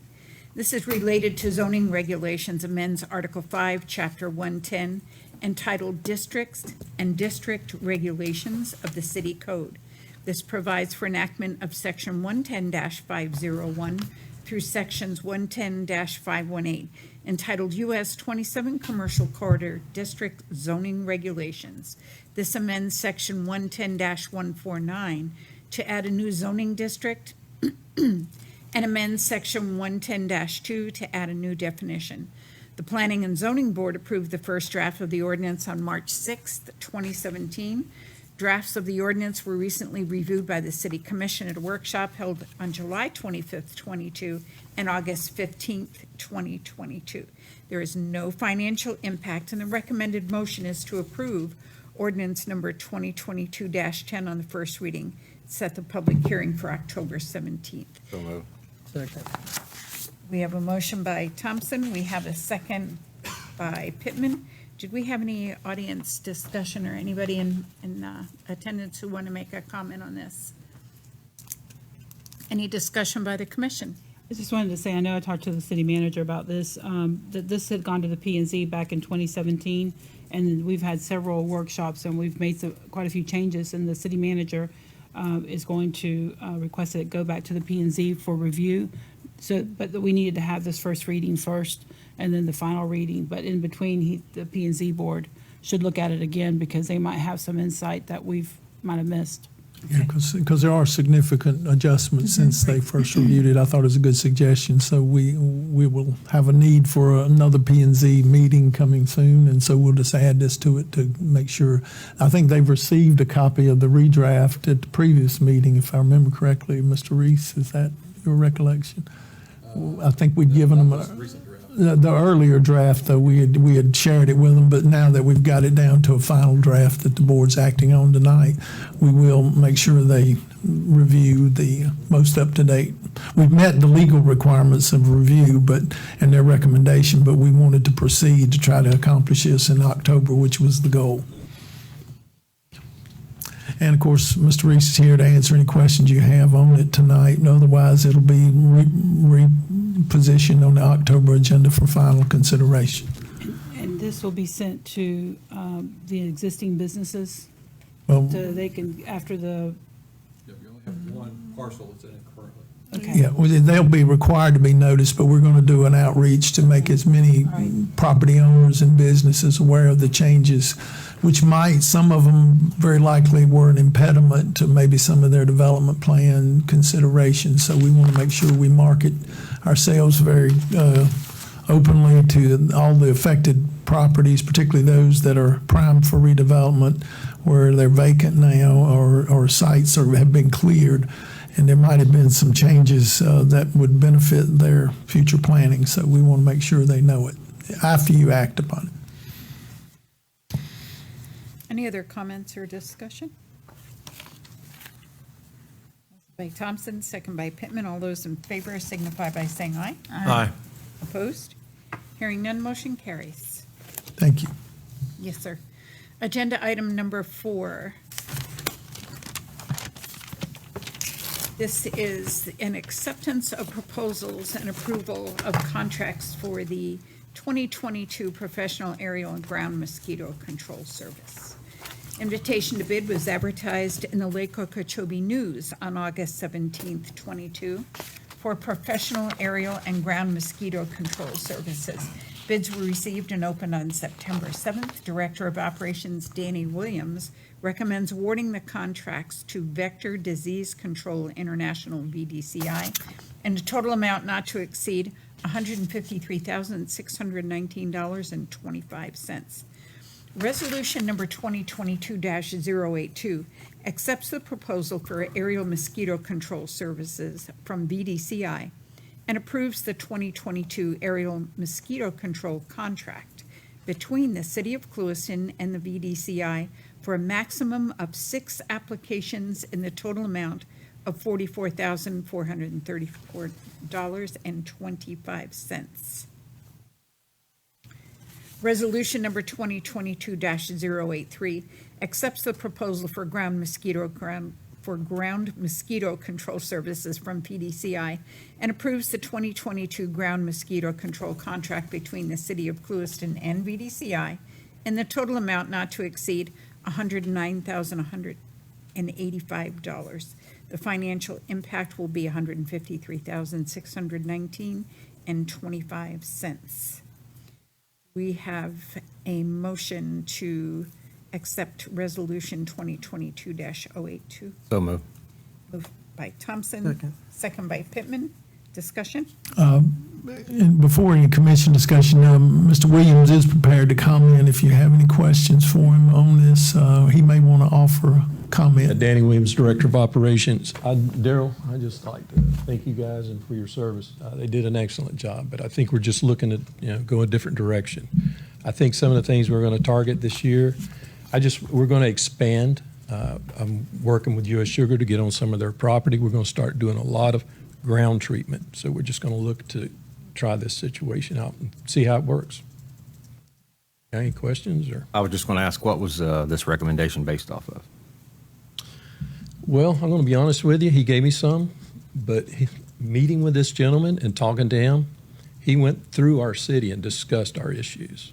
This is related to zoning regulations, amends Article 5, Chapter 110, entitled Districts and District Regulations of the City Code. This provides for enactment of Section 110-501 through Sections 110-518, entitled U.S. 27 Commercial Corridor District Zoning Regulations. This amends Section 110-149 to add a new zoning district and amends Section 110-2 to add a new definition. The Planning and Zoning Board approved the first draft of the ordinance on March 6th, 2017. Drafts of the ordinance were recently reviewed by the City Commission at a workshop held on July 25th, 22, and August 15th, 2022. There is no financial impact, and the recommended motion is to approve ordinance number 2022-10 on the first reading. Set the public hearing for October 17th. So moved. Second. We have a motion by Thompson. We have a second by Pittman. Did we have any audience discussion or anybody in attendance who want to make a comment on this? Any discussion by the commission? I just wanted to say, I know I talked to the city manager about this, that this had gone to the P and Z back in 2017, and we've had several workshops, and we've made quite a few changes, and the city manager is going to request that it go back to the P and Z for review. So, but we needed to have this first reading first, and then the final reading. But in between, the P and Z board should look at it again, because they might have some insight that might have missed. Yeah, because there are significant adjustments since they first reviewed it. I thought it was a good suggestion. So we will have a need for another P&Z meeting coming soon, and so we'll just add this to it to make sure. I think they've received a copy of the redraft at the previous meeting, if I remember correctly. Mr. Reese, is that your recollection? I think we'd given them the earlier draft, though, we had shared it with them, but now that we've got it down to a final draft that the board's acting on tonight, we will make sure they review the most up-to-date. We've met the legal requirements of review and their recommendation, but we wanted to proceed to try to accomplish this in October, which was the goal. And of course, Mr. Reese is here to answer any questions you have on it tonight. And otherwise, it'll be repositioned on the October agenda for final consideration. And this will be sent to the existing businesses, Well, so they can, after the, Yeah, we only have one parcel that's in it currently. okay. yeah, well, they'll be required to be noticed, but we're going to do an outreach to make as many property owners and businesses aware of the changes, which some of them very likely were an impediment to maybe some of their development plan considerations. So we want to make sure we market ourselves very openly to all the affected properties, particularly those that are primed for redevelopment, where they're vacant now or sites have been cleared. And there might have been some changes that would benefit their future planning. So we want to make sure they know it after you act upon it. Any other comments or discussion? By Thompson, second by Pittman. All those in favor signify by saying aye. Aye. Opposed? Hearing none, motion carries. Thank you. Yes, sir. Agenda item number 4. This is an acceptance of proposals and approval of contracts for the 2022 Professional Aerial and Ground Mosquito Control Service. Invitation to bid was advertised in the Lake Okeechobee News on August 17th, 22, for professional aerial and ground mosquito control services. Bids were received and opened on September 7th. Director of Operations Danny Williams recommends awarding the contracts to Vector Disease Control International, VDCI, and a total amount not to exceed $153,619.25. Resolution number 2022-082 accepts the proposal for aerial mosquito control services from VDCI and approves the 2022 aerial mosquito control contract between the City of Clewiston and the VDCI for a maximum of 6 applications in the total amount of $44,434.25. Resolution number 2022-083 accepts the proposal for ground mosquito control services from PDCI and approves the 2022 ground mosquito control contract between the City of Clewiston and VDCI in the total amount not to exceed $109,185. The financial impact will be $153,619.25. We have a motion to accept Resolution 2022-082. So moved. Moved by Thompson, second by Pittman. Discussion? And before any commission discussion, Mr. Williams is prepared to comment if you have any questions for him on this. He may want to offer a comment. Danny Williams, Director of Operations. Daryl, I'd just like to thank you guys and for your service. They did an excellent job, but I think we're just looking at, go a different direction. I think some of the things we're going to target this year, we're going to expand. I'm working with U.S. Sugar to get on some of their property. We're going to start doing a lot of ground treatment. So we're just going to look to try this situation out and see how it works. Any questions? Or I was just going to ask, what was this recommendation based off of? Well, I'm going to be honest with you. He gave me some, but meeting with this gentleman and talking to him, he went through our city and discussed our issues.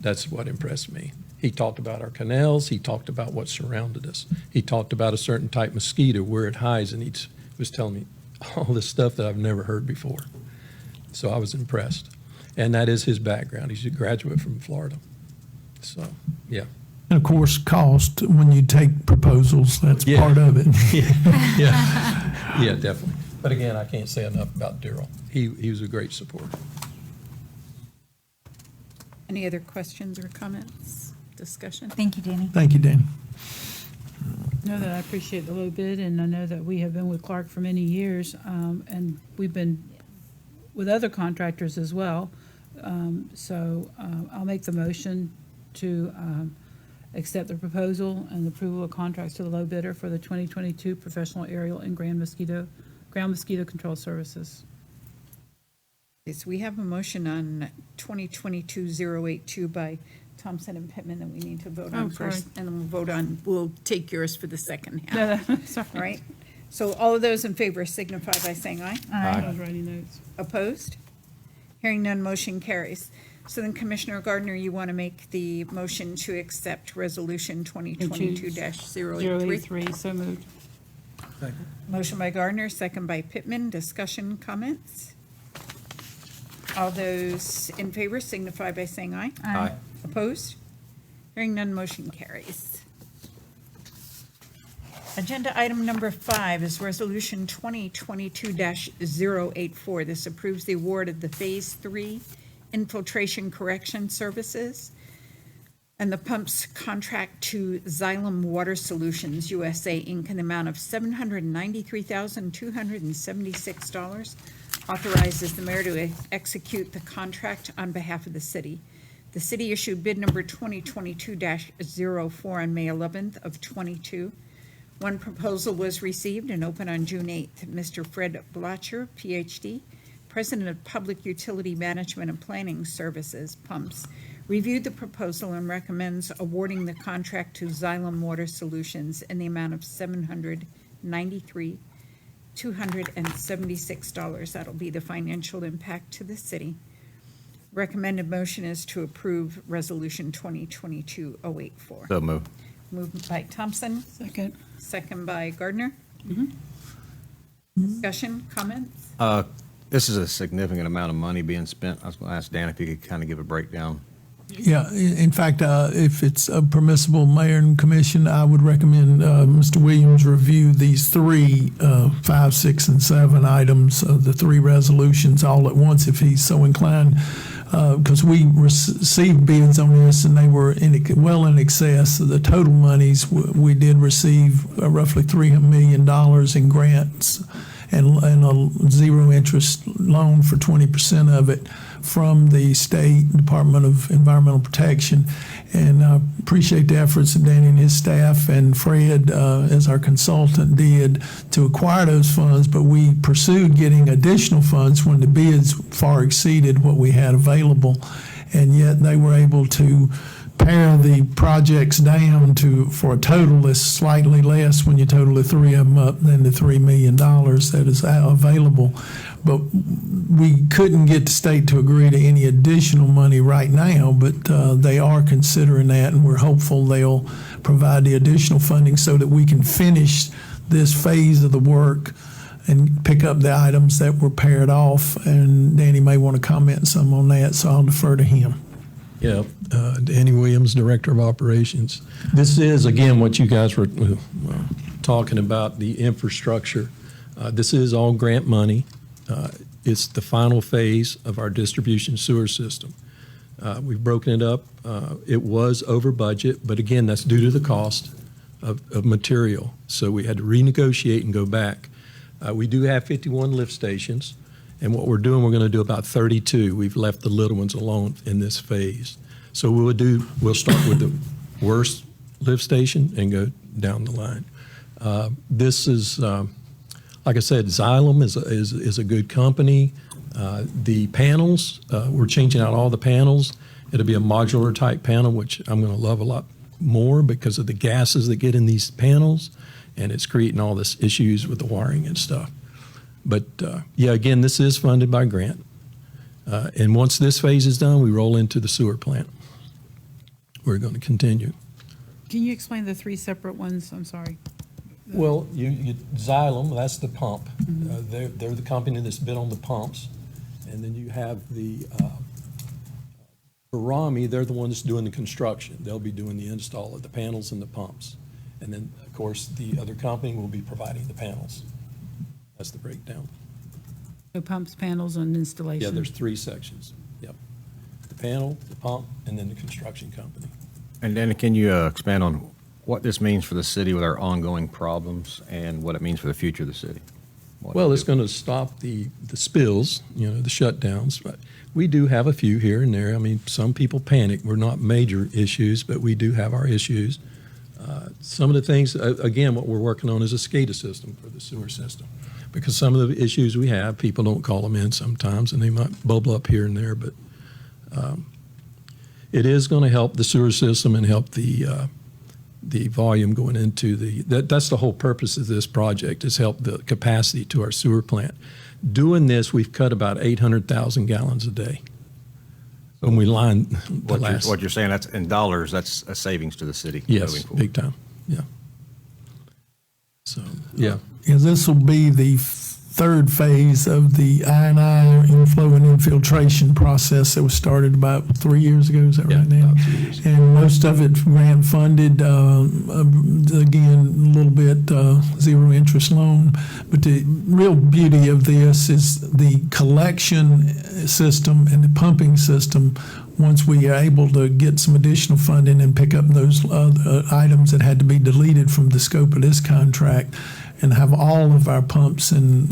That's what impressed me. He talked about our canals. He talked about what surrounded us. He talked about a certain type of mosquito, where it hides, and he was telling me all this stuff that I've never heard before. So I was impressed. And that is his background. He's a graduate from Florida. So, yeah. And of course, cost, when you take proposals, that's part of it. Yeah, definitely. But again, I can't say enough about Daryl. He was a great supporter. Any other questions or comments, discussion? Thank you, Danny. Thank you, Danny. Know that I appreciate the low bid, and I know that we have been with Clark for many years, and we've been with other contractors as well. So I'll make the motion to accept the proposal and approval of contracts to the low bidder for the 2022 professional aerial and ground mosquito control services. Okay, so we have a motion on 2022-082 by Thompson and Pittman that we need to vote on first, and then we'll take yours for the second half. No, sorry. All right? So all of those in favor signify by saying aye. I was writing notes. Opposed? Hearing none, motion carries. So then Commissioner Gardner, you want to make the motion to accept Resolution 2022-083? 083, so moved. Motion by Gardner, second by Pittman. Discussion, comments? All those in favor signify by saying aye. Aye. Opposed? Hearing none, motion carries. Agenda item number 5 is Resolution 2022-084. This approves the award of the Phase 3 Infiltration Correction Services and the pumps contract to Xylem Water Solutions USA, Inc. in the amount of $793,276. Authorizes the mayor to execute the contract on behalf of the city. The city issued bid number 2022-04 on May 11th of 22. One proposal was received and opened on June 8th. Mr. Fred Blotcher, Ph.D., President of Public Utility Management and Planning Services, Pumps, reviewed the proposal and recommends awarding the contract to Xylem Water Solutions in the amount of $793,276. That'll be the financial impact to the city. Recommended motion is to approve Resolution 2022-084. So move. Moved by Thompson, Second. second by Gardner. Discussion, comments? This is a significant amount of money being spent. I was going to ask Dan if he could kind of give a breakdown. Yeah, in fact, if it's permissible, Mayor and Commission, I would recommend Mr. Williams review these 3, 5, 6, and 7 items, the 3 resolutions all at once if he's so inclined, because we received bids on this and they were well in excess of the total monies. We did receive roughly $3 million in grants and a zero interest loan for 20% of it from the State Department of Environmental Protection. And I appreciate the efforts of Danny and his staff and Fred as our consultant did to acquire those funds, but we pursued getting additional funds when the bids far exceeded what we had available. And yet they were able to pare the projects down for a total that's slightly less when you total the 3 of them up than the $3 million that is available. But we couldn't get the state to agree to any additional money right now, but they are considering that, and we're hopeful they'll provide the additional funding so that we can finish this phase of the work and pick up the items that were paired off. And Danny may want to comment some on that, so I'll defer to him. Yeah, Danny Williams, Director of Operations. This is, again, what you guys were talking about, the infrastructure. This is all grant money. It's the final phase of our distribution sewer system. We've broken it up. It was over budget, but again, that's due to the cost of material. So we had to renegotiate and go back. We do have 51 lift stations, and what we're doing, we're going to do about 32. We've left the little ones alone in this phase. So we'll start with the worst lift station and go down the line. This is, like I said, Xylem is a good company. The panels, we're changing out all the panels. It'll be a modular type panel, which I'm going to love a lot more because of the gases that get in these panels, and it's creating all this issues with the wiring and stuff. But yeah, again, this is funded by grant. And once this phase is done, we roll into the sewer plant. We're going to continue. Can you explain the three separate ones? I'm sorry. Well, Xylem, that's the pump. They're the company that's been on the pumps. And then you have the Barami, they're the ones doing the construction. They'll be doing the install of the panels and the pumps. And then, of course, the other company will be providing the panels. That's the breakdown. So pumps, panels, and installation? Yeah, there's 3 sections. Yep. The panel, the pump, and then the construction company. And then can you expand on what this means for the city with our ongoing problems and what it means for the future of the city? Well, it's going to stop the spills, the shutdowns. But we do have a few here and there. I mean, some people panic. We're not major issues, but we do have our issues. Some of the things, again, what we're working on is a SCADA system for the sewer system. Because some of the issues we have, people don't call them in sometimes, and they might bubble up here and there. But it is going to help the sewer system and help the volume going into that's the whole purpose of this project, is help the capacity to our sewer plant. Doing this, we've cut about 800,000 gallons a day. When we line the last. What you're saying, that's in dollars, that's a savings to the city. Yes, big time, yeah. So, yeah. Yeah, this will be the third phase of the I&I inflow and infiltration process that was started about 3 years ago. Is that right, now? About 2 years ago. And most of it grant funded. Again, a little bit zero interest loan. But the real beauty of this is the collection system and the pumping system. Once we are able to get some additional funding and pick up those items that had to be deleted from the scope of this contract, and have all of our pumps and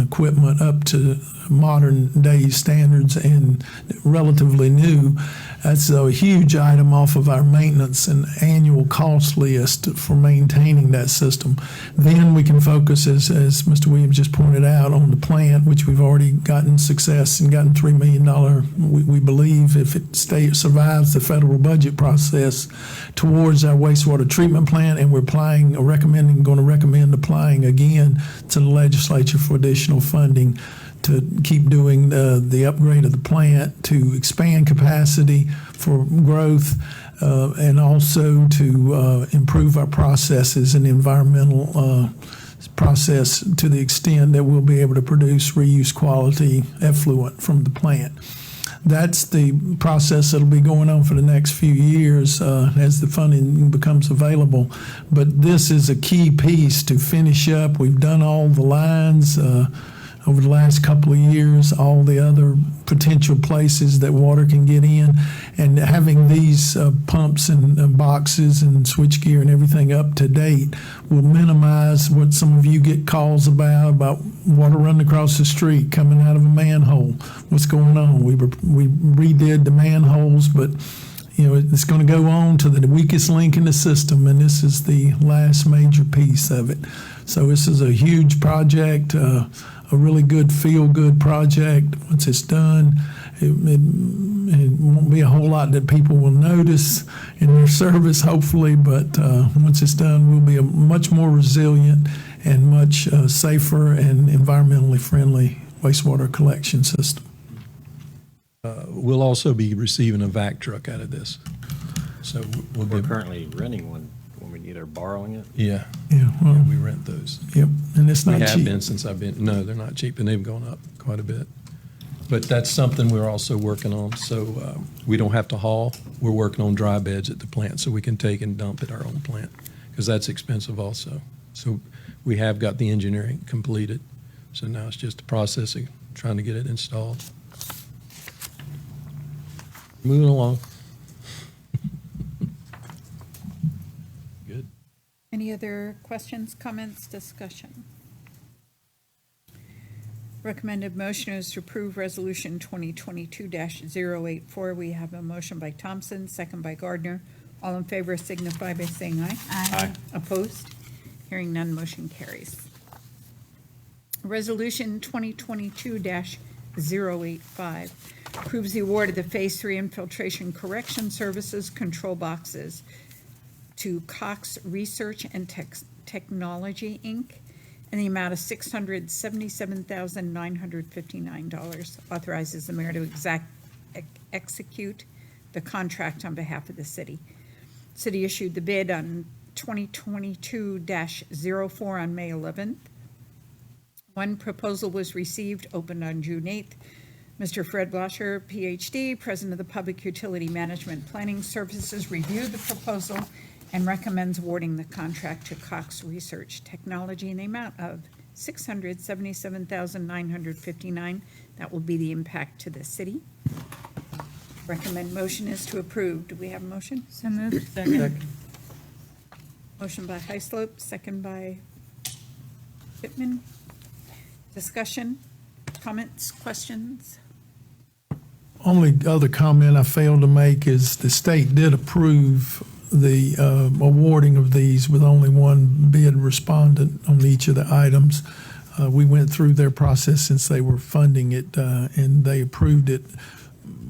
equipment up to modern day standards and relatively new, that's a huge item off of our maintenance and annual cost list for maintaining that system. Then we can focus, as Mr. Williams just pointed out, on the plant, which we've already gotten success and gotten $3 million, we believe, if it survives the federal budget process, towards our wastewater treatment plant, and we're going to recommend applying again to the legislature for additional funding to keep doing the upgrade of the plant, to expand capacity for growth, and also to improve our processes and environmental process to the extent that we'll be able to produce reuse quality effluent from the plant. That's the process that'll be going on for the next few years as the funding becomes available. But this is a key piece to finish up. We've done all the lines over the last couple of years, all the other potential places that water can get in, and having these pumps and boxes and switchgear and everything up to date will minimize what some of you get calls about water running across the street, coming out of a manhole. What's going on? We redid the manholes, but it's going to go on to the weakest link in the system, and this is the last major piece of it. So this is a huge project, a really good feel-good project. Once it's done, it won't be a whole lot that people will notice in their service, hopefully, but once it's done, we'll be a much more resilient and much safer and environmentally friendly wastewater collection system. We'll also be receiving a vac truck out of this. So We're currently renting one when we need or borrowing it. Yeah. Yeah, well, We rent those. yep, and it's not We have cheap. been since I've been, no, they're not cheap, and they've gone up quite a bit. But that's something we're also working on, so we don't have to haul. We're working on dry beds at the plant, so we can take and dump at our own plant, because that's expensive also. So we have got the engineering completed, so now it's just the processing, trying to get it installed. Moving along. Good. Any other questions, comments, discussion? Recommended motion is to approve Resolution 2022-084. We have a motion by Thompson, second by Gardner. All in favor signify by saying aye. Aye. Opposed? Hearing none, motion carries. Resolution 2022-085 approves the award of the Phase 3 Infiltration Correction Services Control Boxes to Cox Research and Technology, Inc., in the amount of $677,959. Authorizes the mayor to execute the contract on behalf of the city. City issued the bid on 2022-04 on May 11th. One proposal was received, opened on June 8th. Mr. Fred Blosher, Ph.D., President of the Public Utility Management Planning Services, reviewed the proposal and recommends awarding the contract to Cox Research Technology in the amount of $677,959. That will be the impact to the city. Recommend motion is to approve. Do we have a motion? So moved. Second. Motion by Heislope, second by Pittman. Discussion, comments, questions? Only other comment I failed to make is the state did approve the awarding of these with only one bid respondent on each of the items. We went through their process since they were funding it, and they approved it.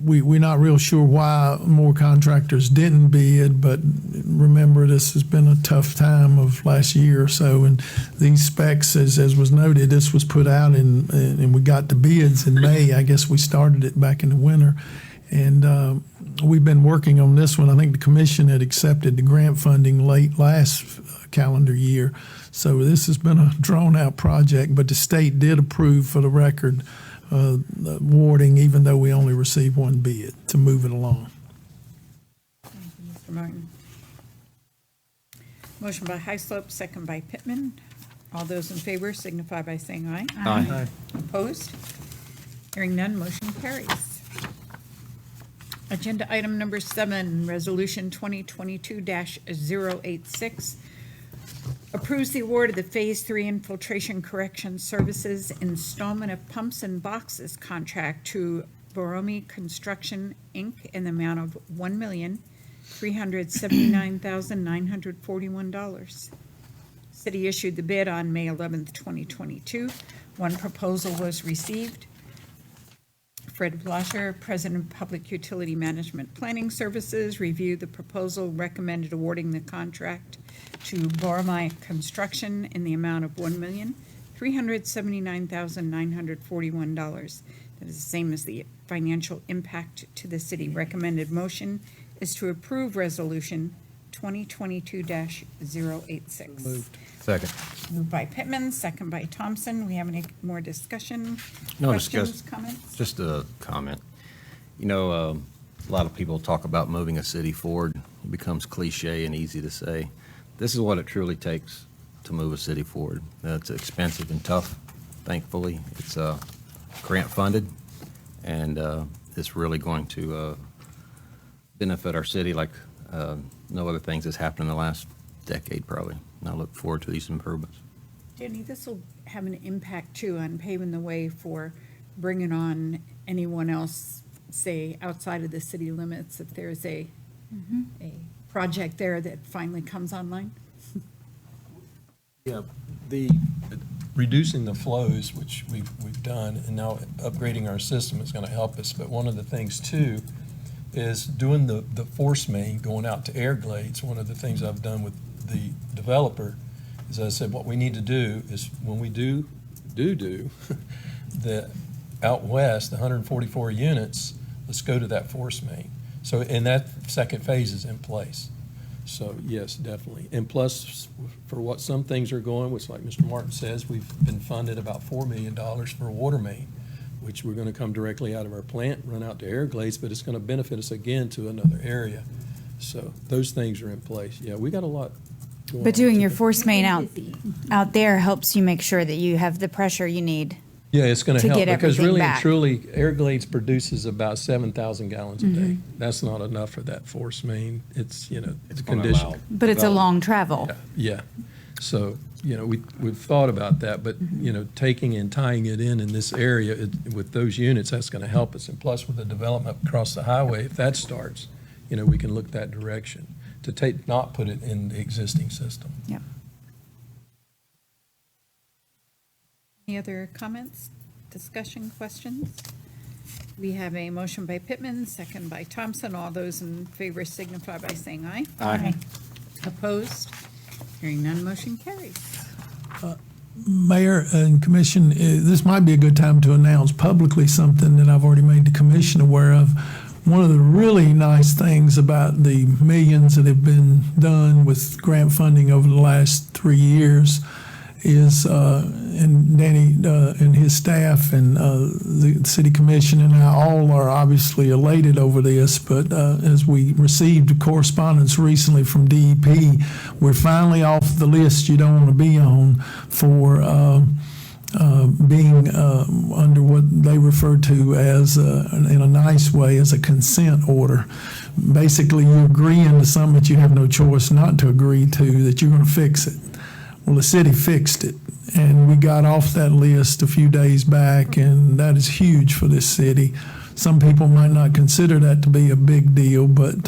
We're not real sure why more contractors didn't bid, but remember, this has been a tough time of last year or so, and these specs, as was noted, this was put out and we got the bids in May. I guess we started it back in the winter, and we've been working on this one. I think the commission had accepted the grant funding late last calendar year, so this has been a drawn-out project, but the state did approve, for the record, awarding, even though we only received one bid, to move it along. Thank you, Mr. Martin. Motion by Heislope, second by Pittman. All those in favor signify by saying aye. Aye. Opposed? Hearing none, motion carries. Agenda item number 7, Resolution 2022-086, approves the award of the Phase 3 Infiltration Correction Services Installment of Pumps and Boxes contract to Boromi Construction, Inc. in the amount of $1,379,941. City issued the bid on May 11th, 2022. One proposal was received. Fred Blosher, President of Public Utility Management Planning Services, reviewed the proposal, recommended awarding the contract to Boromi Construction in the amount of $1,379,941. That is the same as the financial impact to the city. Recommended motion is to approve Resolution 2022-086. Moved. Second. Moved by Pittman, second by Thompson. We have any more discussion? No Questions, discuss- comments? Just a comment. You know, a lot of people talk about moving a city forward. It becomes cliche and easy to say. This is what it truly takes to move a city forward. It's expensive and tough. Thankfully, it's grant funded, and it's really going to benefit our city like no other things that's happened in the last decade, probably. And I look forward to these improvements. Danny, this will have an impact too on paving the way for bringing on anyone else, say, outside of the city limits, if there's a project there that finally comes online. Yeah, the reducing the flows, which we've done, and now upgrading our system is going to help us. But one of the things too is doing the force main going out to Everglades. One of the things I've done with the developer is I said what we need to do is when we do the out west, the 144 units, let's go to that force main. So, and that second phase is in place. So yes, definitely. And plus, for what some things are going, which like Mr. Martin says, we've been funded about $4 million for a water main, which we're going to come directly out of our plant, run out to Everglades, but it's going to benefit us again to another area. So those things are in place. Yeah, we got a lot going on. But doing your force main out there helps you make sure that you have the pressure you need Yeah, it's going to to help get because everything really back. and truly, Everglades produces about 7,000 gallons a day. Mm-hmm. That's not enough for that force main. It's, It's the gonna condition. allow But it's a development. long travel. Yeah. So, we've thought about that, but, taking and tying it in this area with those units, that's going to help us. And plus with the development across the highway, if that starts, we can look that direction to not put it in the existing system. Yep. Any other comments, discussion, questions? We have a motion by Pittman, second by Thompson. All those in favor signify by saying aye. Aye. Opposed? Hearing none, motion carries. Mayor and Commission, this might be a good time to announce publicly something that I've already made the Commission aware of. One of the really nice things about the millions that have been done with grant funding over the last 3 years is, and Danny and his staff and the City Commission and I all are obviously elated over this, but as we received correspondence recently from DEP, we're finally off the list you don't want to be on for being under what they refer to as, in a nice way, as a consent order. Basically, you're agreeing to something that you have no choice not to agree to, that you're going to fix it. Well, the city fixed it, and we got off that list a few days back, and that is huge for this city. Some people might not consider that to be a big deal, but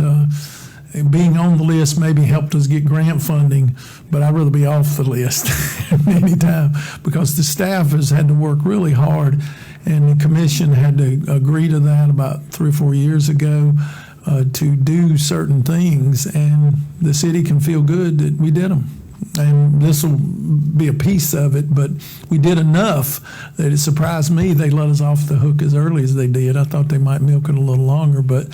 being on the list maybe helped us get grant funding, but I'd rather be off the list anytime, because the staff has had to work really hard, and the commission had to agree to that about 3 or 4 years ago to do certain things, and the city can feel good that we did them. And this will be a piece of it, but we did enough that it surprised me they let us off the hook as early as they did. I thought they might milk it a little longer, but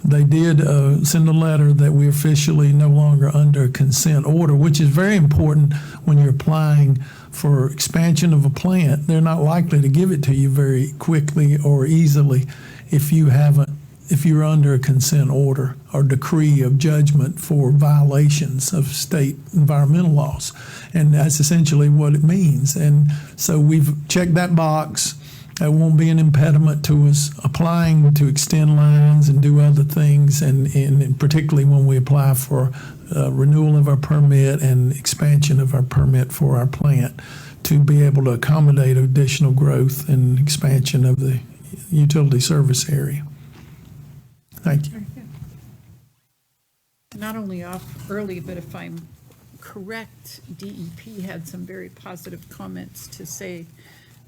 they did send a letter that we're officially no longer under a consent order, which is very important when you're applying for expansion of a plant. They're not likely to give it to you very quickly or easily if you're under a consent order or decree of judgment for violations of state environmental laws. And that's essentially what it means. And so we've checked that box. That won't be an impediment to us applying to extend lines and do other things, and particularly when we apply for renewal of our permit and expansion of our permit for our plant, to be able to accommodate additional growth and expansion of the utility service area. Thank you. Very good. Not only off early, but if I'm correct, DEP had some very positive comments to say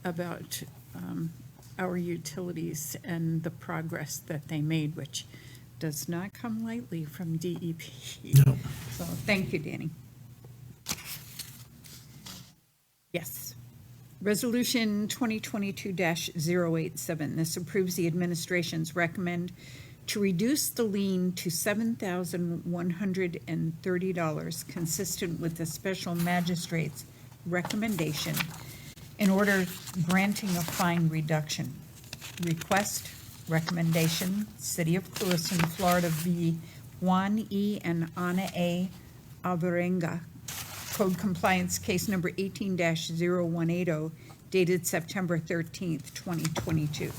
about our utilities and the progress that they made, which does not come lightly from DEP. No. So thank you, Danny. Yes. Resolution 2022-087. This approves the administration's recommend to reduce the lien to $7,130, consistent with the special magistrate's recommendation, in order granting a fine reduction. Request, recommendation, City of Clewiston, Florida v. Juan E. and Ana A. Alvarenga, Code Compliance Case Number 18-0180, dated September 13th, 2022.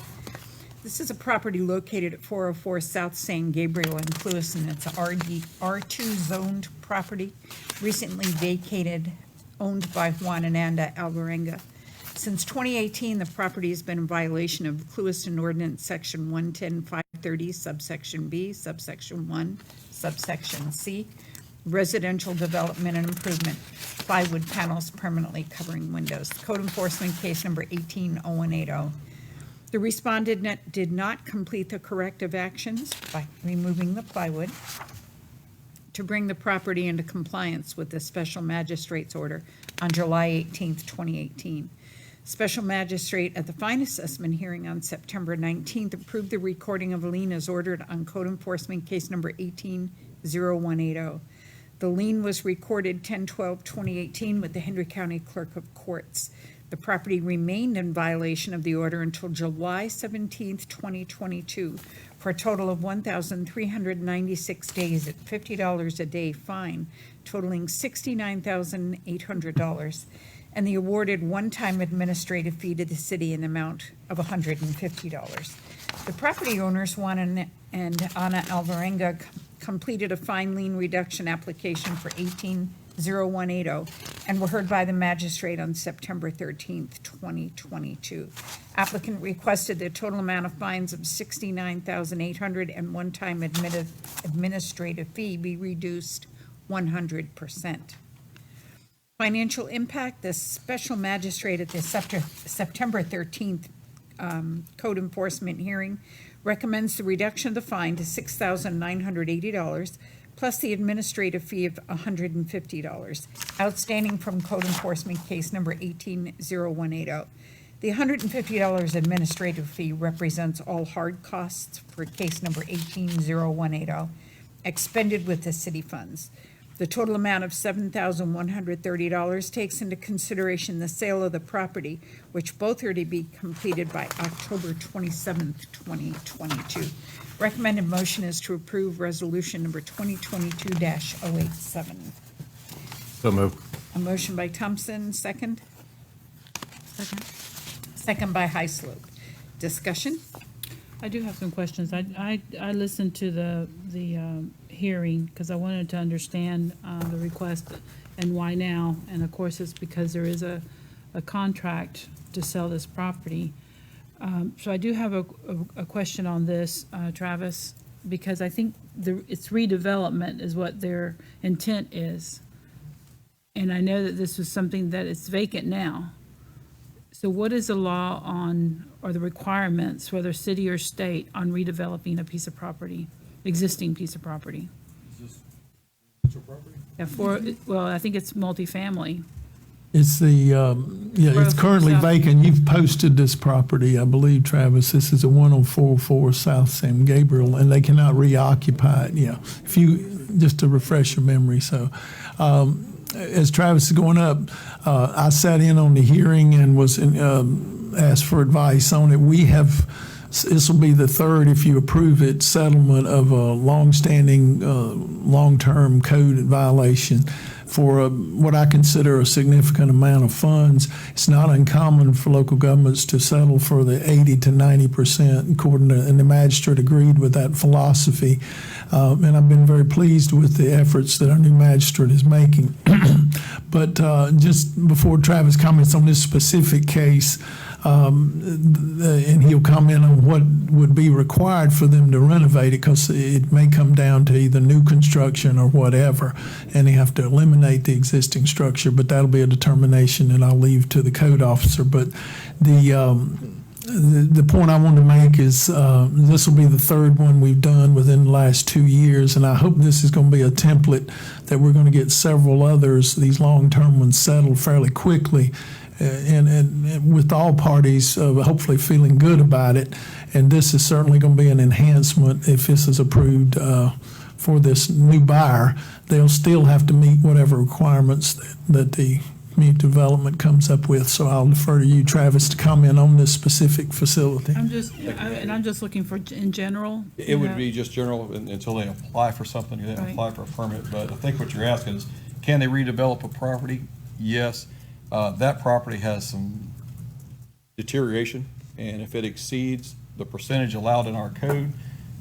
This is a property located at 404 South San Gabriel in Clewiston. It's a R2 zoned property, recently vacated, owned by Juan and Ana Alvarenga. Since 2018, the property has been in violation of Clewiston Ordinance Section 110-530, subsection B, subsection 1, subsection C, residential development and improvement, plywood panels permanently covering windows. Code Enforcement Case Number 18-0180. The respondent did not complete the corrective actions by removing the plywood to bring the property into compliance with the special magistrate's order on July 18th, 2018. Special magistrate at the fine assessment hearing on September 19th approved the recording of a lien as ordered on Code Enforcement Case Number 18-0180. The lien was recorded 10/12/2018 with the Hendry County Clerk of Courts. The property remained in violation of the order until July 17th, 2022, for a total of 1,396 days at $50 a day fine, totaling $69,800. and the awarded one-time administrative fee to the city in the amount of $150. The property owners, Juan and Ana Alvarenga, completed a fine lien reduction application for 180180 and were heard by the magistrate on September 13th, 2022. Applicant requested the total amount of fines of $69,800 and one-time administrative fee be reduced 100%. Financial impact, the special magistrate at the September 13th code enforcement hearing recommends the reduction of the fine to $6,980 plus the administrative fee of $150 outstanding from code enforcement case number 180180. The $150 administrative fee represents all hard costs for case number 180180 expended with the city funds. The total amount of $7,130 takes into consideration the sale of the property, which both are to be completed by October 27th, 2022. Recommended motion is to approve resolution number 2022-087. So moved. A motion by Thompson, second? Second by Heisloop. Discussion? I do have some questions. I listened to the hearing because I wanted to understand the request and why now. And of course, it's because there is a contract to sell this property. So I do have a question on this, Travis, because I think it's redevelopment is what their intent is. And I know that this was something that is vacant now. So what is the law on, or the requirements, whether city or state, on redeveloping a piece of property, existing piece of property? Is this property? Yeah, well, I think it's multifamily. It's it's currently vacant. You've posted this property, I believe, Travis. This is a 10404 South San Gabriel, and they cannot reoccupy it. Yeah, if you, just to refresh your memory. So, as Travis is going up, I sat in on the hearing and was asked for advice on it. We have, this will be the third, if you approve it, settlement of a longstanding, long-term code violation for what I consider a significant amount of funds. It's not uncommon for local governments to settle for the 80 to 90%, according to, and the magistrate agreed with that philosophy. And I've been very pleased with the efforts that our new magistrate is making. But just before Travis comments on this specific case, and he'll comment on what would be required for them to renovate it, because it may come down to either new construction or whatever, and they have to eliminate the existing structure, but that'll be a determination that I'll leave to the code officer. But the point I want to make is this will be the third one we've done within the last 2 years, and I hope this is going to be a template that we're going to get several others, these long-term ones, settled fairly quickly, and with all parties hopefully feeling good about it. And this is certainly going to be an enhancement if this is approved for this new buyer. They'll still have to meet whatever requirements that the community development comes up with. So I'll defer to you, Travis, to comment on this specific facility. I'm just looking for, in general. It would be just general until they apply for something, they Right. apply for a permit. But I think what you're asking is, can they redevelop a property? Yes. That property has some deterioration, and if it exceeds the percentage allowed in our code,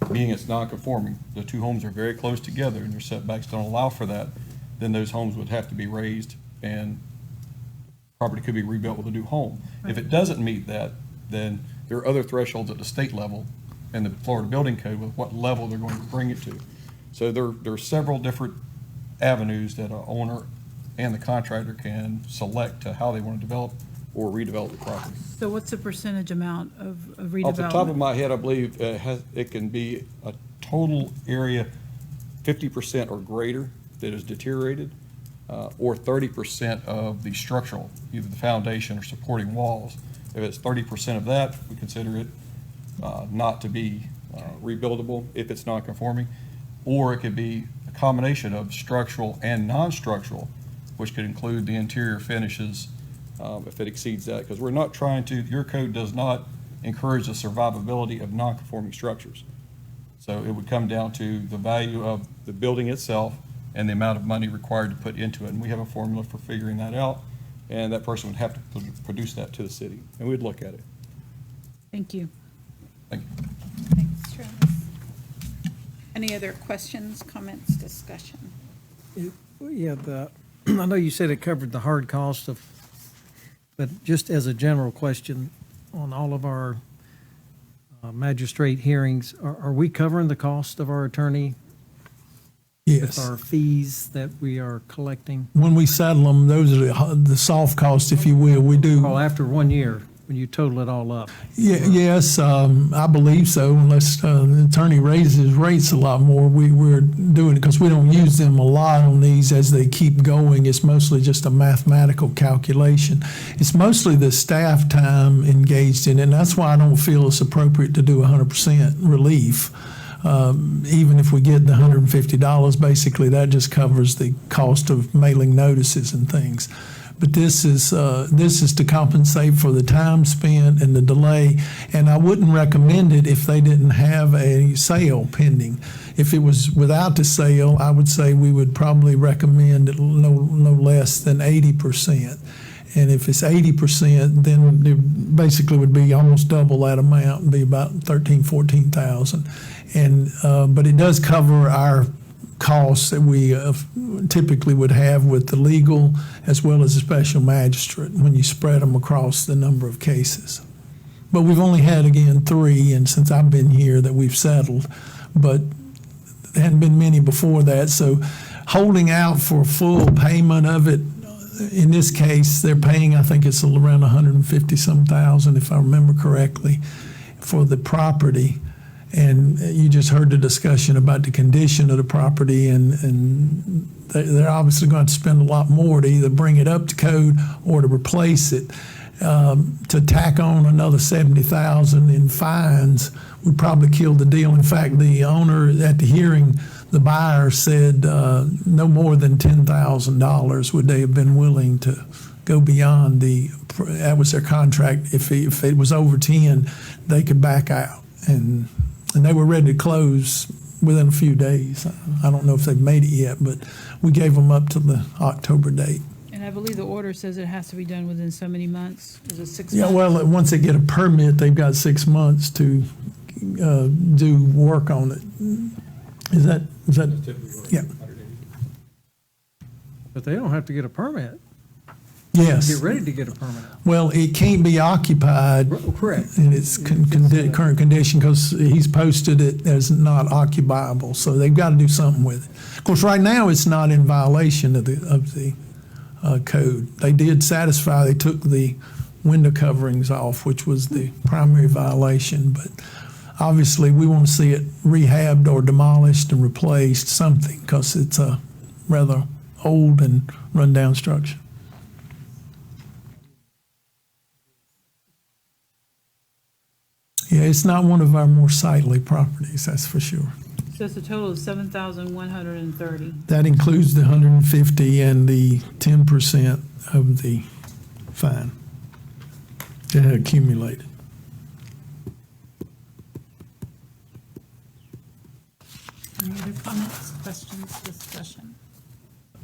meaning it's non-conforming, the two homes are very close together and your setbacks don't allow for that, then those homes would have to be raised and property could be rebuilt with a new home. If it doesn't meet that, then there are other thresholds at the state level and the Florida Building Code with what level they're going to bring it to. So there are several different avenues that an owner and the contractor can select to how they want to develop or redevelop the property. So what's the percentage amount of redevelopment? Off the top of my head, I believe it can be a total area 50% or greater that is deteriorated, or 30% of the structural, either the foundation or supporting walls. If it's 30% of that, we consider it not to be rebuildable if it's not conforming, or it could be a combination of structural and non-structural, which could include the interior finishes if it exceeds that, because we're not trying to, your code does not encourage the survivability of non-conforming structures. So it would come down to the value of the building itself and the amount of money required to put into it. And we have a formula for figuring that out. and that person would have to produce that to the city, and we'd look at it. Thank you. Thank you. Thanks, Travis. Any other questions, comments, discussion? Yeah, I know you said it covered the hard cost of, but just as a general question, on all of our magistrate hearings, are we covering the cost of our attorney with Yes. our fees that we are collecting? When we settle them, those are the soft costs, if you will. We do. Well, after 1 year, when you total it all up? Yes, I believe so, unless the attorney raises his rates a lot more. We're doing it because we don't use them a lot on these as they keep going. It's mostly just a mathematical calculation. It's mostly the staff time engaged in it, and that's why I don't feel it's appropriate to do 100% relief. Even if we get the $150, basically that just covers the cost of mailing notices and things. But this is to compensate for the time spent and the delay, and I wouldn't recommend it if they didn't have a sale pending. If it was without the sale, I would say we would probably recommend no less than 80%. And if it's 80%, then it basically would be almost double that amount, and be about $14,000. And but it does cover our costs that we typically would have with the legal as well as the special magistrate when you spread them across the number of cases. But we've only had, again, 3, and since I've been here that we've settled, but there hadn't been many before that. So holding out for full payment of it, in this case, they're paying, I think it's around 150-some thousand, if I remember correctly, for the property. And you just heard the discussion about the condition of the property, and they're obviously going to spend a lot more to either bring it up to code or to replace it. To tack on another $70,000 in fines would probably kill the deal. In fact, the owner at the hearing, the buyer said no more than $10,000 would they have been willing to go beyond that was their contract. If it was over 10, they could back out. And they were ready to close within a few days. I don't know if they've made it yet, but we gave them up to the October date. And I believe the order says it has to be done within so many months. Is it 6 months? Yeah, well, once they get a permit, they've got 6 months to do work on it. Is that? Yeah. But they don't have to get a permit. Yes. Get ready to get a permit. Well, it can't be occupied. Correct. In its current condition, because he's posted it as not occupiable. So they've got to do something with it. Of course, right now it's not in violation of the code. They did satisfy. They took the window coverings off, which was the primary violation. But obviously, we want to see it rehabbed or demolished and replaced, something, because it's a rather old and rundown structure. Yeah, it's not one of our more sightly properties, that's for sure. So it's a total of 7,130. That includes the 150 and the 10% of the fine that had accumulated. Any other comments, questions, discussion?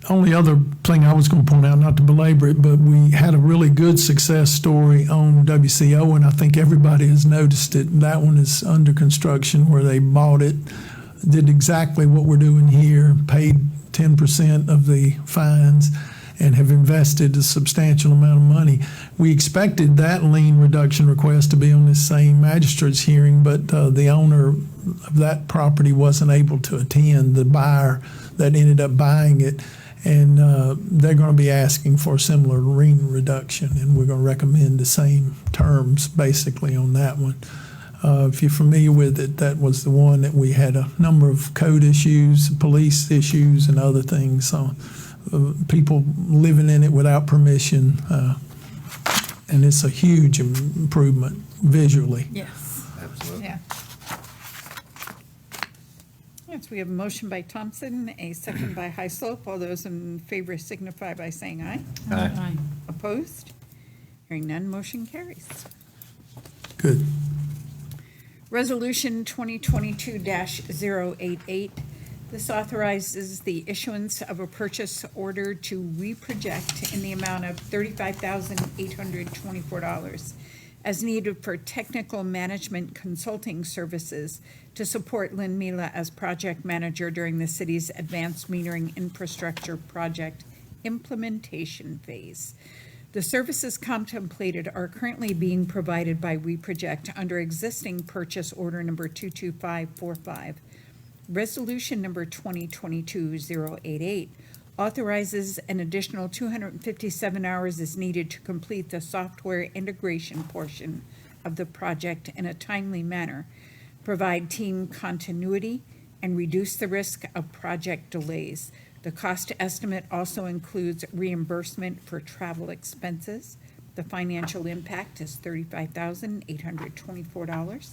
Only other thing I was going to point out, not to belabor it, but we had a really good success story on WCO, and I think everybody has noticed it. That one is under construction, where they bought it, did exactly what we're doing here, paid 10% of the fines, and have invested a substantial amount of money. We expected that lien reduction request to be on this same magistrate's hearing, but the owner of that property wasn't able to attend, the buyer that ended up buying it. And they're going to be asking for a similar lien reduction, and we're going to recommend the same terms basically on that one. If you're familiar with it, that was the one that we had a number of code issues, police issues, and other things. So people living in it without permission, and it's a huge improvement visually. Yes. Absolutely. Yeah. Yes, we have a motion by Thompson, a second by Highslope. All those in favor signify by saying aye. Aye. Opposed? Hearing none, motion carries. Good. Resolution 2022-088, This authorizes the issuance of a purchase order to reproject in the amount of $35,824 as needed for technical management consulting services to support Lynn Mila as project manager during the city's advanced metering infrastructure project implementation phase. The services contemplated are currently being provided by reproject under existing purchase order number 22545. Resolution number 2022-088 authorizes an additional 257 hours as needed to complete the software integration portion of the project in a timely manner, provide team continuity, and reduce the risk of project delays. The cost estimate also includes reimbursement for travel expenses. The financial impact is $35,824.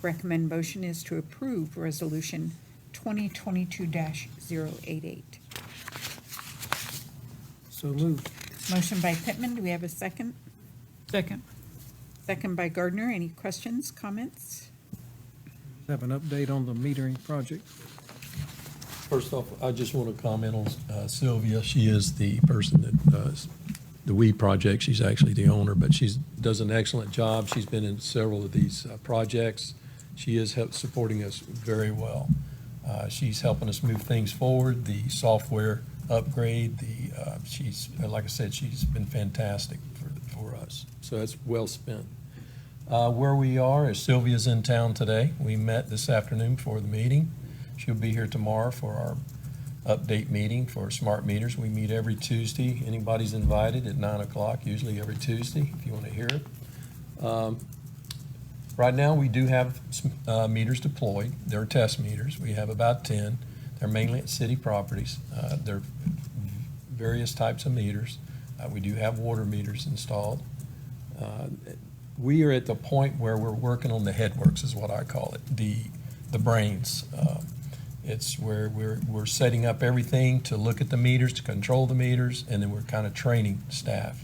Recommend motion is to approve Resolution 2022-088. So moved. Motion by Pittman, do we have a second? Second. Second by Gardner. Any questions, comments? Have an update on the metering project. First off, I just want to comment on Sylvia. She is the person that does the WE project. She's actually the owner, but she does an excellent job. She's been in several of these projects. She is supporting us very well. She's helping us move things forward, the software upgrade, she's, like I said, she's been fantastic for us. So that's well spent. Where we are is Sylvia's in town today. We met this afternoon before the meeting. She'll be here tomorrow for our update meeting for smart meters. We meet every Tuesday. Anybody's invited at 9 o'clock, usually every Tuesday, if you want to hear it. Right now, we do have meters deployed. They're test meters. We have about 10. They're mainly at city properties. They're various types of meters. We do have water meters installed. We are at the point where we're working on the headworks, is what I call it, the brains. It's where we're setting up everything to look at the meters, to control the meters, and then we're kind of training staff.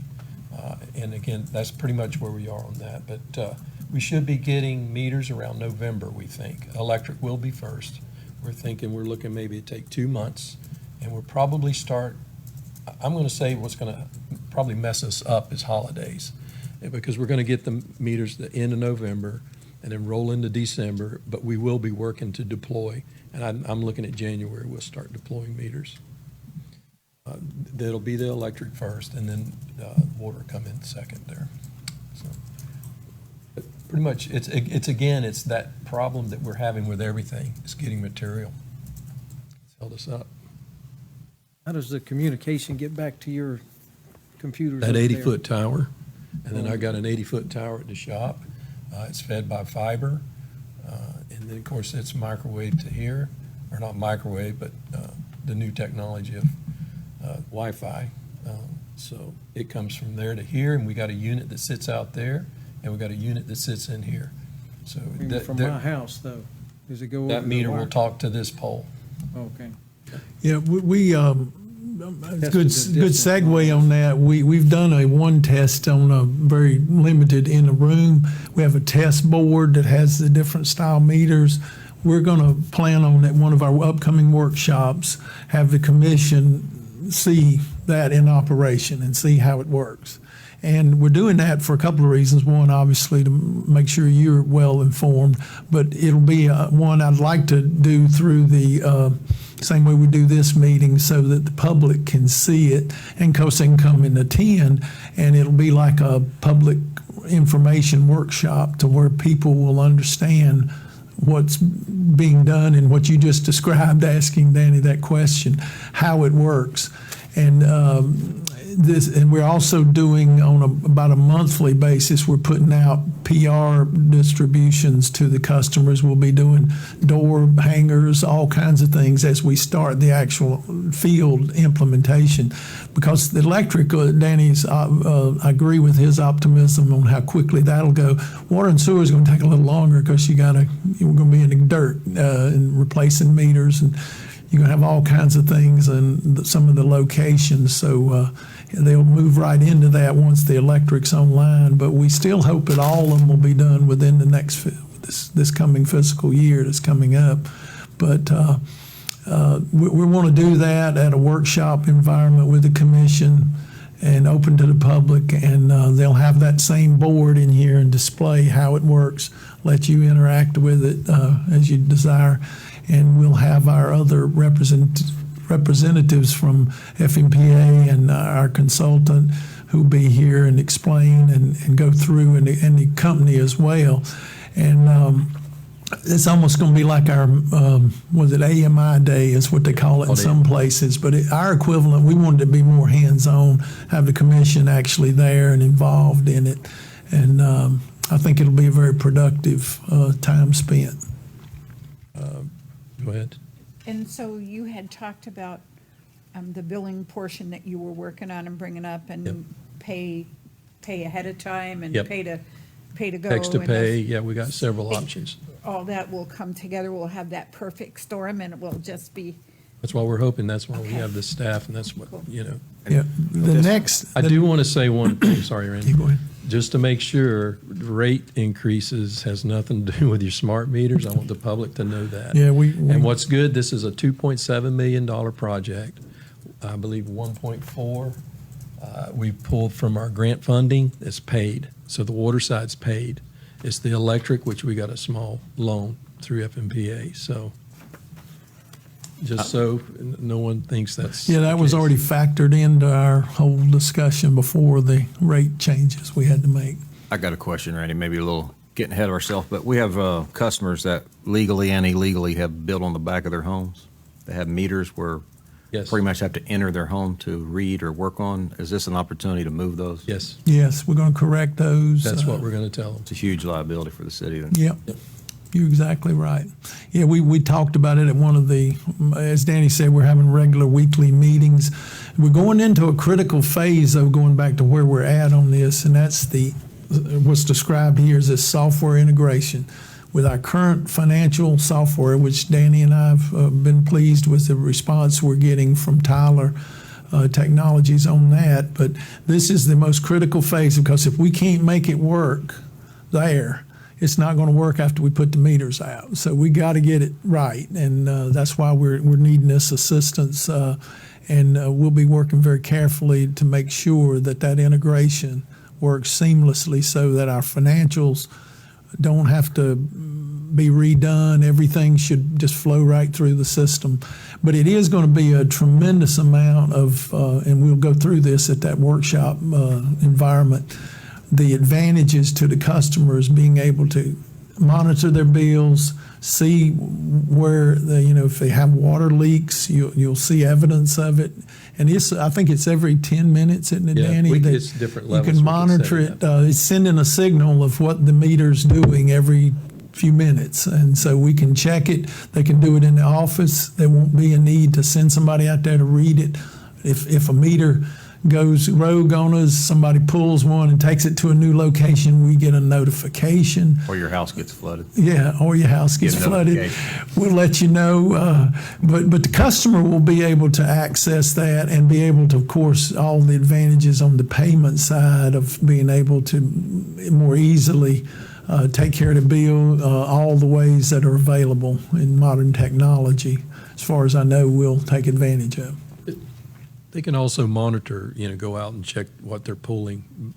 And again, that's pretty much where we are on that. But we should be getting meters around November, we think. Electric will be first. We're looking maybe to take 2 months, and we'll probably start, I'm going to say what's going to probably mess us up is holidays, because we're going to get the meters the end of November and then roll into December, but we will be working to deploy, and I'm looking at January, we'll start deploying meters. That'll be the electric first, and then water come in second there. So, but pretty much, it's that problem that we're having with everything. It's getting material. It's held us up. How does the communication get back to your computers? That over there? 80-foot tower, and then I got an 80-foot tower at the shop. It's fed by fiber, and then, of course, it's microwave to here, or not microwave, but the new technology of Wi-Fi. So it comes from there to here, and we got a unit that sits out there, and we got a unit that sits in here. So From my house, though, does it go over that the meter wire? will talk to this pole. Okay. Yeah, good segue on that. We've done one test on a very limited in the room. We have a test board that has the different style meters. We're going to plan on, at one of our upcoming workshops, have the commission see that in operation and see how it works. And we're doing that for a couple of reasons. One, obviously, to make sure you're well informed, but it'll be one I'd like to do through the same way we do this meeting, so that the public can see it, and of course they can come and attend, and it'll be like a public information workshop to where people will understand what's being done and what you just described, asking Danny that question, how it works. And and we're also doing on about a monthly basis, we're putting out PR distributions to the customers. We'll be doing door hangers, all kinds of things as we start the actual field implementation. Because the electric, Danny's, I agree with his optimism on how quickly that'll go. Water and sewer is going to take a little longer, because we're going to be in the dirt and replacing meters, and you're going to have all kinds of things in some of the locations. So they'll move right into that once the electric's online. But we still hope that all of them will be done within the next this coming fiscal year that's coming up. But we want to do that at a workshop environment with the commission and open to the public, and they'll have that same board in here and display how it works, let you interact with it as you desire, and we'll have our other representatives from FMPA and our consultant who'll be here and explain and go through, and the company as well. And it's almost going to be like our, was it AMI Day is what they call it in some places, but our equivalent, we wanted to be more hands-on, have the commission actually there and involved in it. And I think it'll be a very productive time spent. Go ahead. And so you had talked about the billing portion that you were working on and bringing up, and Yep. pay ahead of time and Yep. pay to go. Text to and pay, those- yeah, we got several options. All that will come together. We'll have that perfect storm, and it will just be, That's why we're hoping, that's why we Okay. have the staff, and that's what, you know. Yeah, the next. I do want to say one thing, sorry, Randy. You go ahead. Just to make sure, rate increases has nothing to do with your smart meters. I want the public to know that. Yeah, And what's good, this is a $2.7 million project. I believe 1.4 we pulled from our grant funding. It's paid. So the water side's paid. It's the electric, which we got a small loan through FMPA. So just so no one thinks that's. Yeah, that was the case. already factored into our whole discussion before the rate changes we had to make. I got a question, Randy, maybe a little getting ahead of ourselves, but we have customers that legally and illegally have built on the back of their homes. They have meters where Yes. pretty much have to enter their home to read or work on. Is this an opportunity to move those? Yes, Yes, we're going to correct those. that's what we're going to tell them. It's a huge liability for the city. Then. Yep. You're exactly right. Yeah, we talked about it at one of the, as Danny said, we're having regular weekly meetings. We're going into a critical phase, though, going back to where we're at on this, and that's what's described here as this software integration. With our current financial software, which Danny and I have been pleased with the response we're getting from Tyler Technologies on that, but this is the most critical phase, because if we can't make it work there, it's not going to work after we put the meters out. So we got to get it right, and that's why we're needing this assistance, and we'll be working very carefully to make sure that that integration works seamlessly so that our financials don't have to be redone. Everything should just flow right through the system. But it is going to be a tremendous amount of, and we'll go through this at that workshop environment, the advantages to the customers being able to monitor their bills, see where, if they have water leaks, you'll see evidence of it. And I think it's every 10 minutes, isn't it, Yeah, Danny? it's different levels. You We can can monitor set it. It's sending a signal of what the meter's doing every few minutes. And so we can check it. They can do it in the office. There won't be a need to send somebody out there to read it. If a meter goes rogue on us, somebody pulls one and takes it to a new location, we get a notification. Or your house gets flooded. Yeah, or your house gets Get a flooded. notification. We'll let you know. But the customer will be able to access that and be able to, of course, all the advantages on the payment side of being able to more easily take care of the bill, all the ways that are available in modern technology. As far as I know, we'll take advantage of. They can also monitor, go out and check what they're pulling,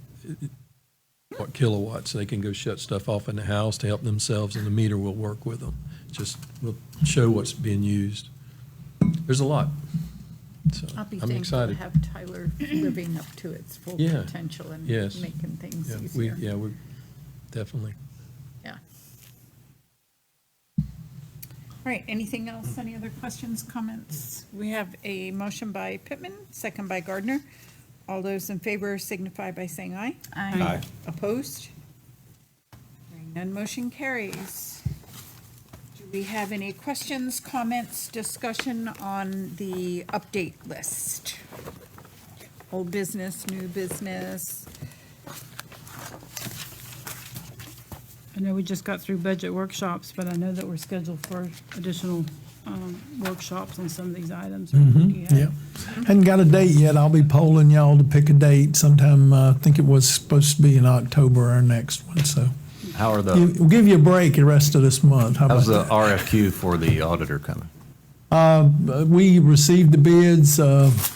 what kilowatts. They can go shut stuff off in the house to help themselves, and the meter will work with them. Just will show what's being used. There's a lot. So I'll be I'm thankful to excited. have Tyler living up to its full Yeah. potential and Yes. making things Yeah, easier. we definitely. Yeah. All right, anything else? Any other questions, comments? We have a motion by Pittman, second by Gardner. All those in favor signify by saying aye. Aye. Opposed? Hearing none, motion carries. Do we have any questions, comments, discussion on the update list? Old business, new business? I know we just got through budget workshops, but I know that we're scheduled for additional workshops on some of these items. Do you have- Yep. Hadn't got a date yet. I'll be polling y'all to pick a date sometime. I think it was supposed to be in October, our next one. So How are we'll give you a break the rest of this month. How about how's the that? RFQ for the auditor coming? We received the bids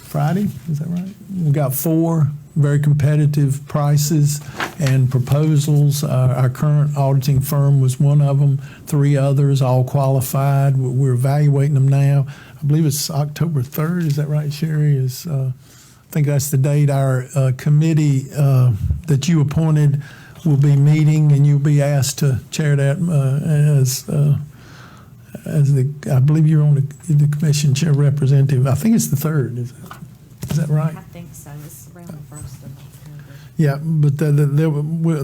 Friday, is that right? We got 4 very competitive prices and proposals. Our current auditing firm was one of them, 3 others, all qualified. We're evaluating them now. I believe it's October 3rd, is that right, Sherry? I think that's the date. Our committee that you appointed will be meeting, and you'll be asked to chair that as the, I believe you're on the commission chair representative. I think it's the 3rd, is that right? I think so. It's around the 1st of October. Yeah, but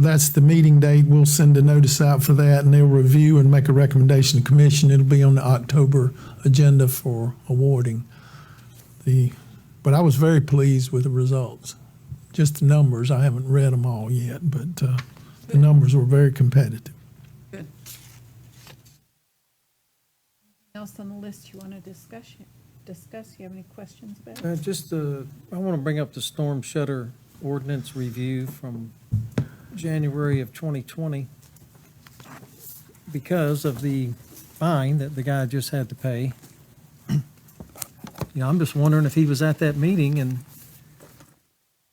that's the meeting date. We'll send a notice out for that, and they'll review and make a recommendation to commission. It'll be on the October agenda for awarding. But I was very pleased with the results. Just the numbers, I haven't read them all yet, but the numbers were very competitive. Good. Anything else on the list you want to discuss? You have any questions about it? I want to bring up the storm shutter ordinance review from January of 2020 because of the fine that the guy just had to pay. I'm just wondering if he was at that meeting and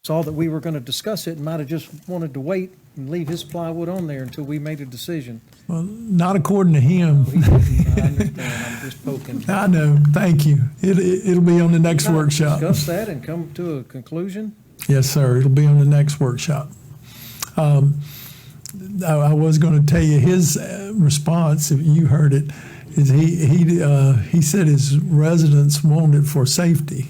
saw that we were going to discuss it and might have just wanted to wait and leave his plywood on there until we made a decision. Well, not according to him. He didn't. I understand. I'm just poking. I know. Thank you. It'll be on the next workshop. Discuss that and come to a conclusion? Yes, sir. It'll be on the next workshop. I was going to tell you his response, if you heard it, is he said his residents wanted it for safety.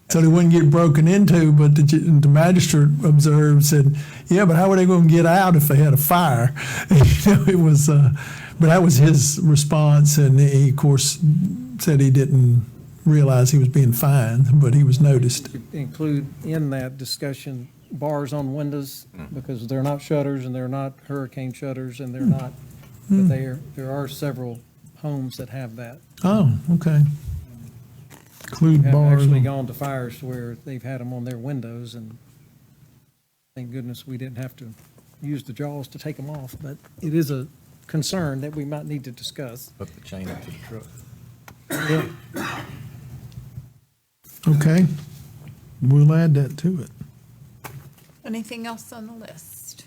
So they wouldn't get broken into, but the magistrate observed, said, yeah, but how were they going to get out if they had a fire? It was, but that was his response, and he, of course, said he didn't realize he was being fined, but he was noticed. Include in that discussion bars on windows, because they're not shutters and they're not hurricane shutters and they're not, but there are several homes that have that. Oh, okay. Include Have bars. actually gone to fires where they've had them on their windows, and thank goodness we didn't have to use the jaws to take them off, but it is a concern that we might need to discuss. Put the chain up to the truck. Yeah. Okay. We'll add that to it. Anything else on the list?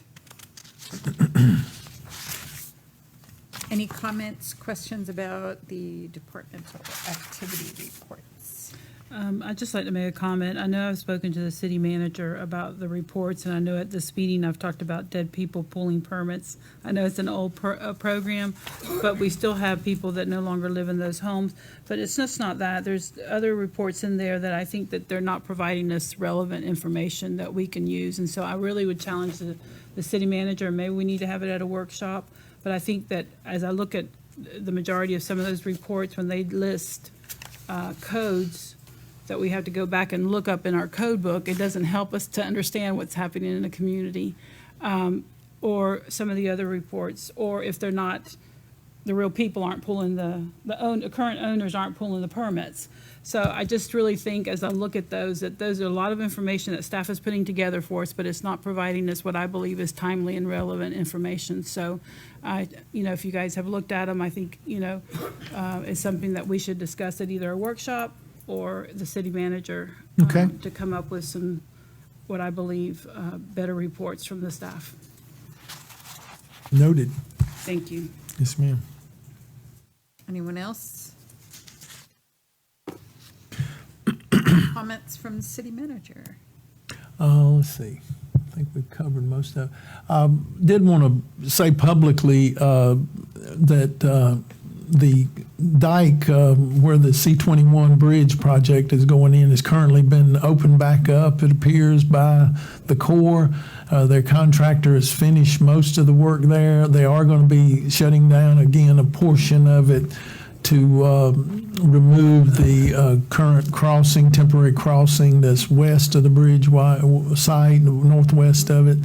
Any comments, questions about the departmental activity reports? I'd just like to make a comment. I know I've spoken to the city manager about the reports, and I know at this meeting I've talked about dead people pulling permits. I know it's an old program, but we still have people that no longer live in those homes. But it's just not that. There's other reports in there that I think that they're not providing us relevant information that we can use. And so I really would challenge the city manager. Maybe we need to have it at a workshop. But I think that as I look at the majority of some of those reports, when they list codes that we have to go back and look up in our code book, it doesn't help us to understand what's happening in the community. Or some of the other reports, or if they're not, the real people aren't pulling the current owners aren't pulling the permits. So I just really think as I look at those, that those are a lot of information that staff is putting together for us, but it's not providing us what I believe is timely and relevant information. So if you guys have looked at them, I think, it's something that we should discuss at either a workshop or the city manager Okay. to come up with some, what I believe, better reports from the staff. Noted. Thank you. Yes, ma'am. Anyone else? Comments from the city manager? Let's see. I think we've covered most of it. Did want to say publicly that the dike where the C-21 bridge project is going in has currently been opened back up, it appears, by the Corps. Their contractor has finished most of the work there. They are going to be shutting down again a portion of it to remove the current crossing, temporary crossing that's west of the bridge site, northwest of it.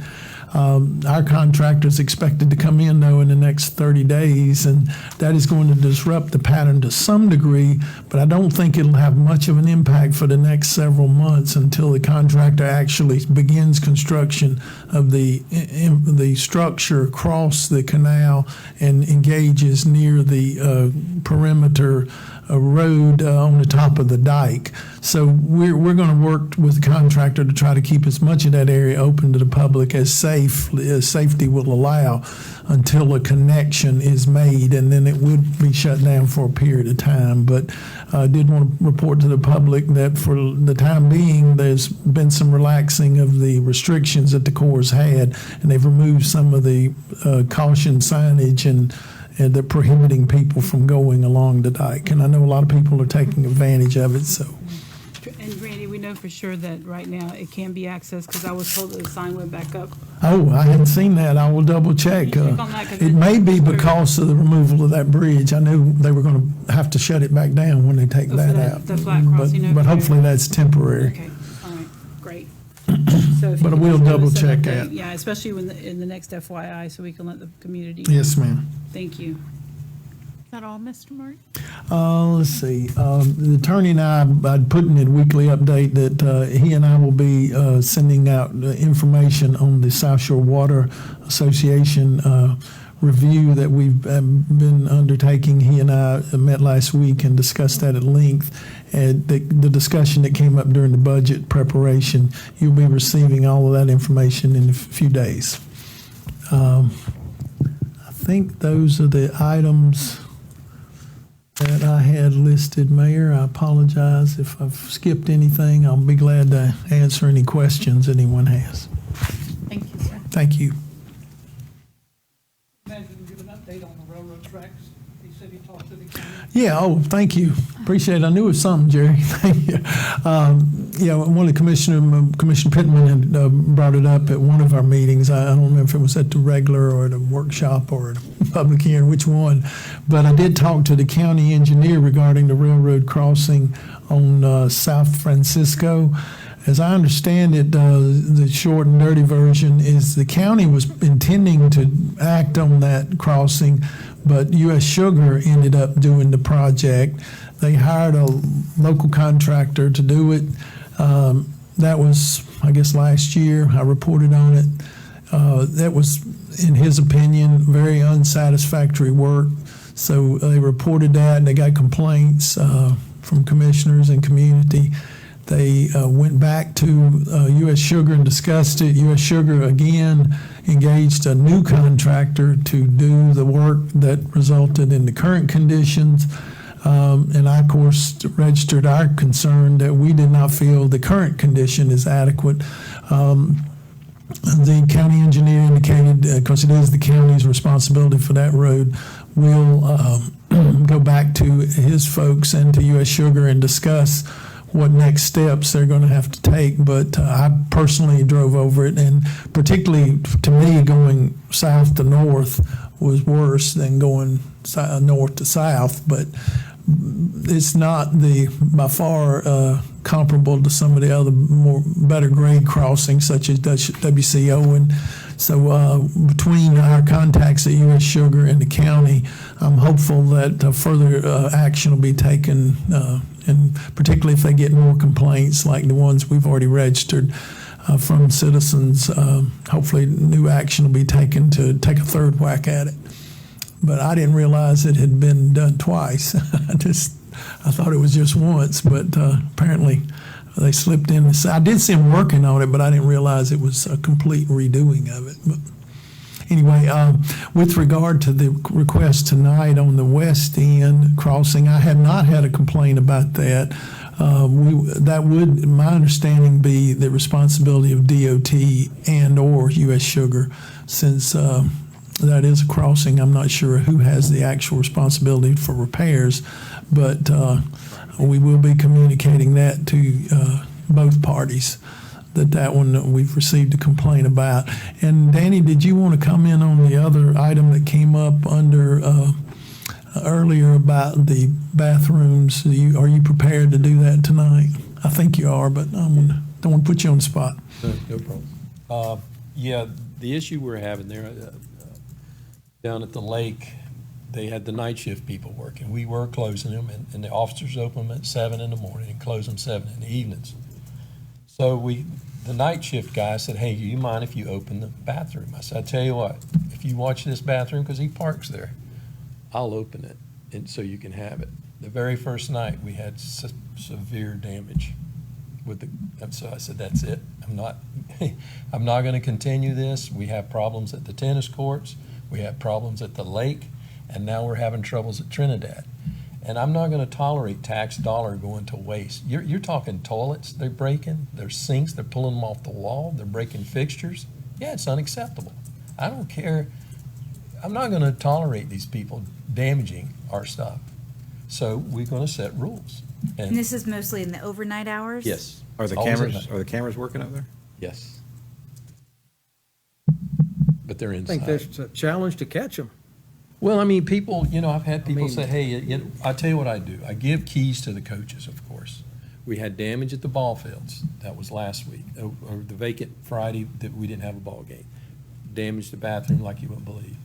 Our contractor is expected to come in, though, in the next 30 days, and that is going to disrupt the pattern to some degree, but I don't think it'll have much of an impact for the next several months until the contractor actually begins construction of the structure across the canal and engages near the perimeter road on the top of the dike. So we're going to work with the contractor to try to keep as much of that area open to the public as safety will allow until a connection is made, and then it would be shut down for a period of time. But I did want to report to the public that for the time being, there's been some relaxing of the restrictions that the Corps had, and they've removed some of the caution signage and they're prohibiting people from going along the dike. And I know a lot of people are taking advantage of it, so. And Randy, we know for sure that right now it can be accessed, because I was told that the sign went back up. Oh, I hadn't seen that. I will double check. Check on that, 'cause It may be because of the removal of that bridge. I knew they were going to have to shut it back down when they take Oh, so that that- out. the flat crossing over But there. hopefully that's temporary. Okay, all right, great. So if you But I could will just give double us an check update, that. Yeah, especially in the next FYI, so we can let the community know. Yes, ma'am. Thank you. Is that all, Mr. Martin? Let's see. The attorney and I'd put in a weekly update that he and I will be sending out information on the South Shore Water Association review that we've been undertaking. He and I met last week and discussed that at length. And the discussion that came up during the budget preparation, you'll be receiving all of that information in a few days. I think those are the items that I had listed, Mayor. I apologize if I've skipped anything. I'll be glad to answer any questions anyone has. Thank you, sir. Thank you. Imagine give an update on the railroad tracks. He said he talked to the county. Yeah, thank you. Appreciate it. I knew it was something, Jerry. Thank you. One of the Commissioner Pittman had brought it up at one of our meetings. I don't remember if it was at the regular or at a workshop or at a public hearing, which one. But I did talk to the county engineer regarding the railroad crossing on South Francisco. As I understand it, the short and dirty version is the county was intending to act on that crossing, but U.S. Sugar ended up doing the project. They hired a local contractor to do it. That was, I guess, last year. I reported on it. That was, in his opinion, very unsatisfactory work. So they reported that, and they got complaints from commissioners and community. They went back to U.S. Sugar and discussed it. U.S. Sugar again engaged a new contractor to do the work that resulted in the current conditions. And I, of course, registered our concern that we did not feel the current condition is adequate. The county engineer indicated, because it is the county's responsibility for that road, we'll go back to his folks and to U.S. Sugar and discuss what next steps they're going to have to take. But I personally drove over it, and particularly to me, going south to north was worse than going north to south. But it's not by far comparable to some of the other better grade crossings such as WCO. And so between our contacts at U.S. Sugar and the county, I'm hopeful that further action will be taken, and particularly if they get more complaints like the ones we've already registered from citizens, hopefully new action will be taken to take a third whack at it. But I didn't realize it had been done twice. I thought it was just once, but apparently they slipped in. I did see them working on it, but I didn't realize it was a complete redoing of it. But anyway, with regard to the request tonight on the west end crossing, I have not had a complaint about that. That would, in my understanding, be the responsibility of DOT and or U.S. Sugar, since that is a crossing. I'm not sure who has the actual responsibility for repairs, but we will be communicating that to both parties, that one we've received a complaint about. And Danny, did you want to comment on the other item that came up under earlier about the bathrooms? Are you prepared to do that tonight? I think you are, but I don't want to put you on the spot. No problem. Yeah, the issue we're having there, down at the lake, they had the night shift people working. We were closing them, and the officers open them at 7 in the morning and close them 7 in the evenings. So the night shift guy said, hey, do you mind if you open the bathroom? I said, I tell you what, if you watch this bathroom, because he parks there, I'll open it, and so you can have it. The very first night, we had severe damage with and so I said, that's it. I'm not going to continue this. We have problems at the tennis courts. We have problems at the lake, and now we're having troubles at Trinidad. And I'm not going to tolerate tax dollar going to waste. You're talking toilets they're breaking, there's sinks, they're pulling them off the wall, they're breaking fixtures. Yeah, it's unacceptable. I don't care. I'm not going to tolerate these people damaging our stuff. So we're going to set rules. And this is mostly in the overnight hours? Yes. Are the Always at cameras, night. are the cameras working up there? Yes. But they're I inside. think there's a challenge to catch them. Well, I mean, people, I've had people say, hey, I tell you what I do. I give keys to the coaches, of course. We had damage at the ball fields. That was last week. Or the vacant Friday that we didn't have a ball game. Damaged the bathroom like you wouldn't believe.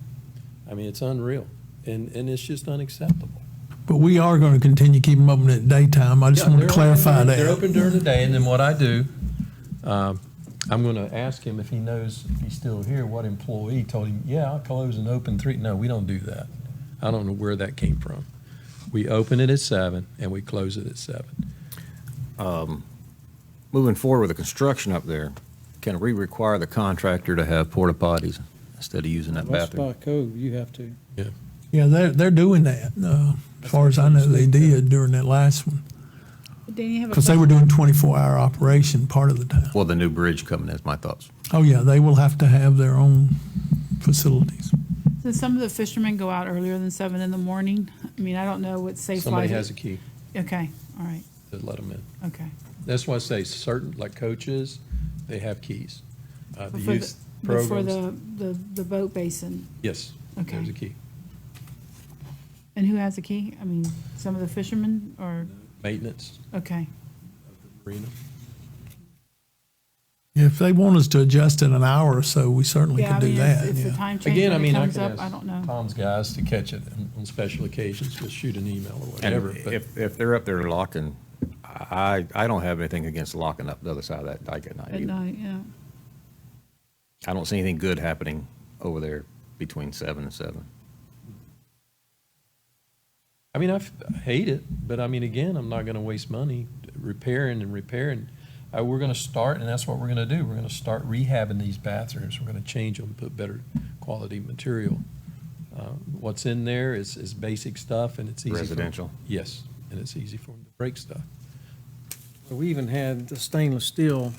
I mean, it's unreal. And it's just unacceptable. But we are going to continue keeping them open at daytime. I just want to they're clarify open, that. They're open during the day, and then what I do, I'm going to ask him if he knows, if he's still here, what employee told him, yeah, I'll close and open 3. No, we don't do that. I don't know where that came from. We open it at 7 and we close it at 7. Moving forward with the construction up there, can we require the contractor to have porta potties instead of using that That's bathroom? by code, you have to. Yeah, they're doing that. As far as I know, they did during that last one. Danny, you have a Because they were doing 24-hour operation part of the time. Well, the new bridge coming is my thoughts. Oh, yeah, they will have to have their own facilities. So some of the fishermen go out earlier than 7 in the morning. I mean, I don't know what's safe. Somebody life- has a key Okay, all right, to let them in. okay. That's why I say certain, like coaches, they have keys. The But for youth but for programs, the boat basin, yes, Okay. there's a key. and who has a key? I mean, some of the fishermen or, Maintenance okay. of the marina. If they want us to adjust in an hour or so, we certainly Yeah, could I do mean, that. if the yeah. time change Again, I when mean, it I comes can up, ask I don't know. Tom's guys to catch it on special occasions, just shoot an email or And whatever. But if they're up there locking, I don't have anything against locking up the other side of that dike at night At either. night, yeah. I don't see anything good happening over there between 7 and 7. I mean, I hate it, but I mean, again, I'm not going to waste money repairing. We're going to start, and that's what we're going to do. We're going to start rehabbing these bathrooms. We're going to change them, put better quality material. What's in there is basic stuff, and it's easy. Residential? Yes, and it's easy for them to break stuff. We even had the stainless steel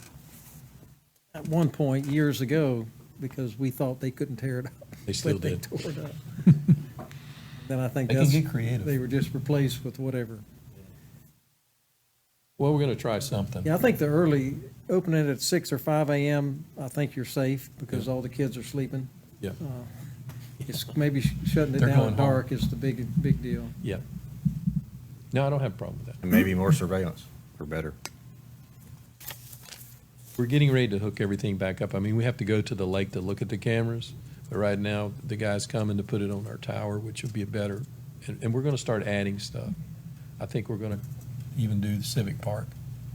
at one point years ago because we thought they couldn't tear it up. They still but did. They tore it up. Then I think They can that's, get creative. they were just replaced with whatever. Well, we're going to try something. Yeah, I think the early, opening at 6 or 5 a.m., I think you're safe because all the kids are sleeping. Yeah, It's maybe shutting it They're down going at dark is the big deal. yeah. No, I don't have a problem with that. And maybe more surveillance for better. We're getting ready to hook everything back up. I mean, we have to go to the lake to look at the cameras, but right now, the guy's coming to put it on our tower, which will be a better, and we're going to start adding stuff. I think we're going to even do the Civic Park.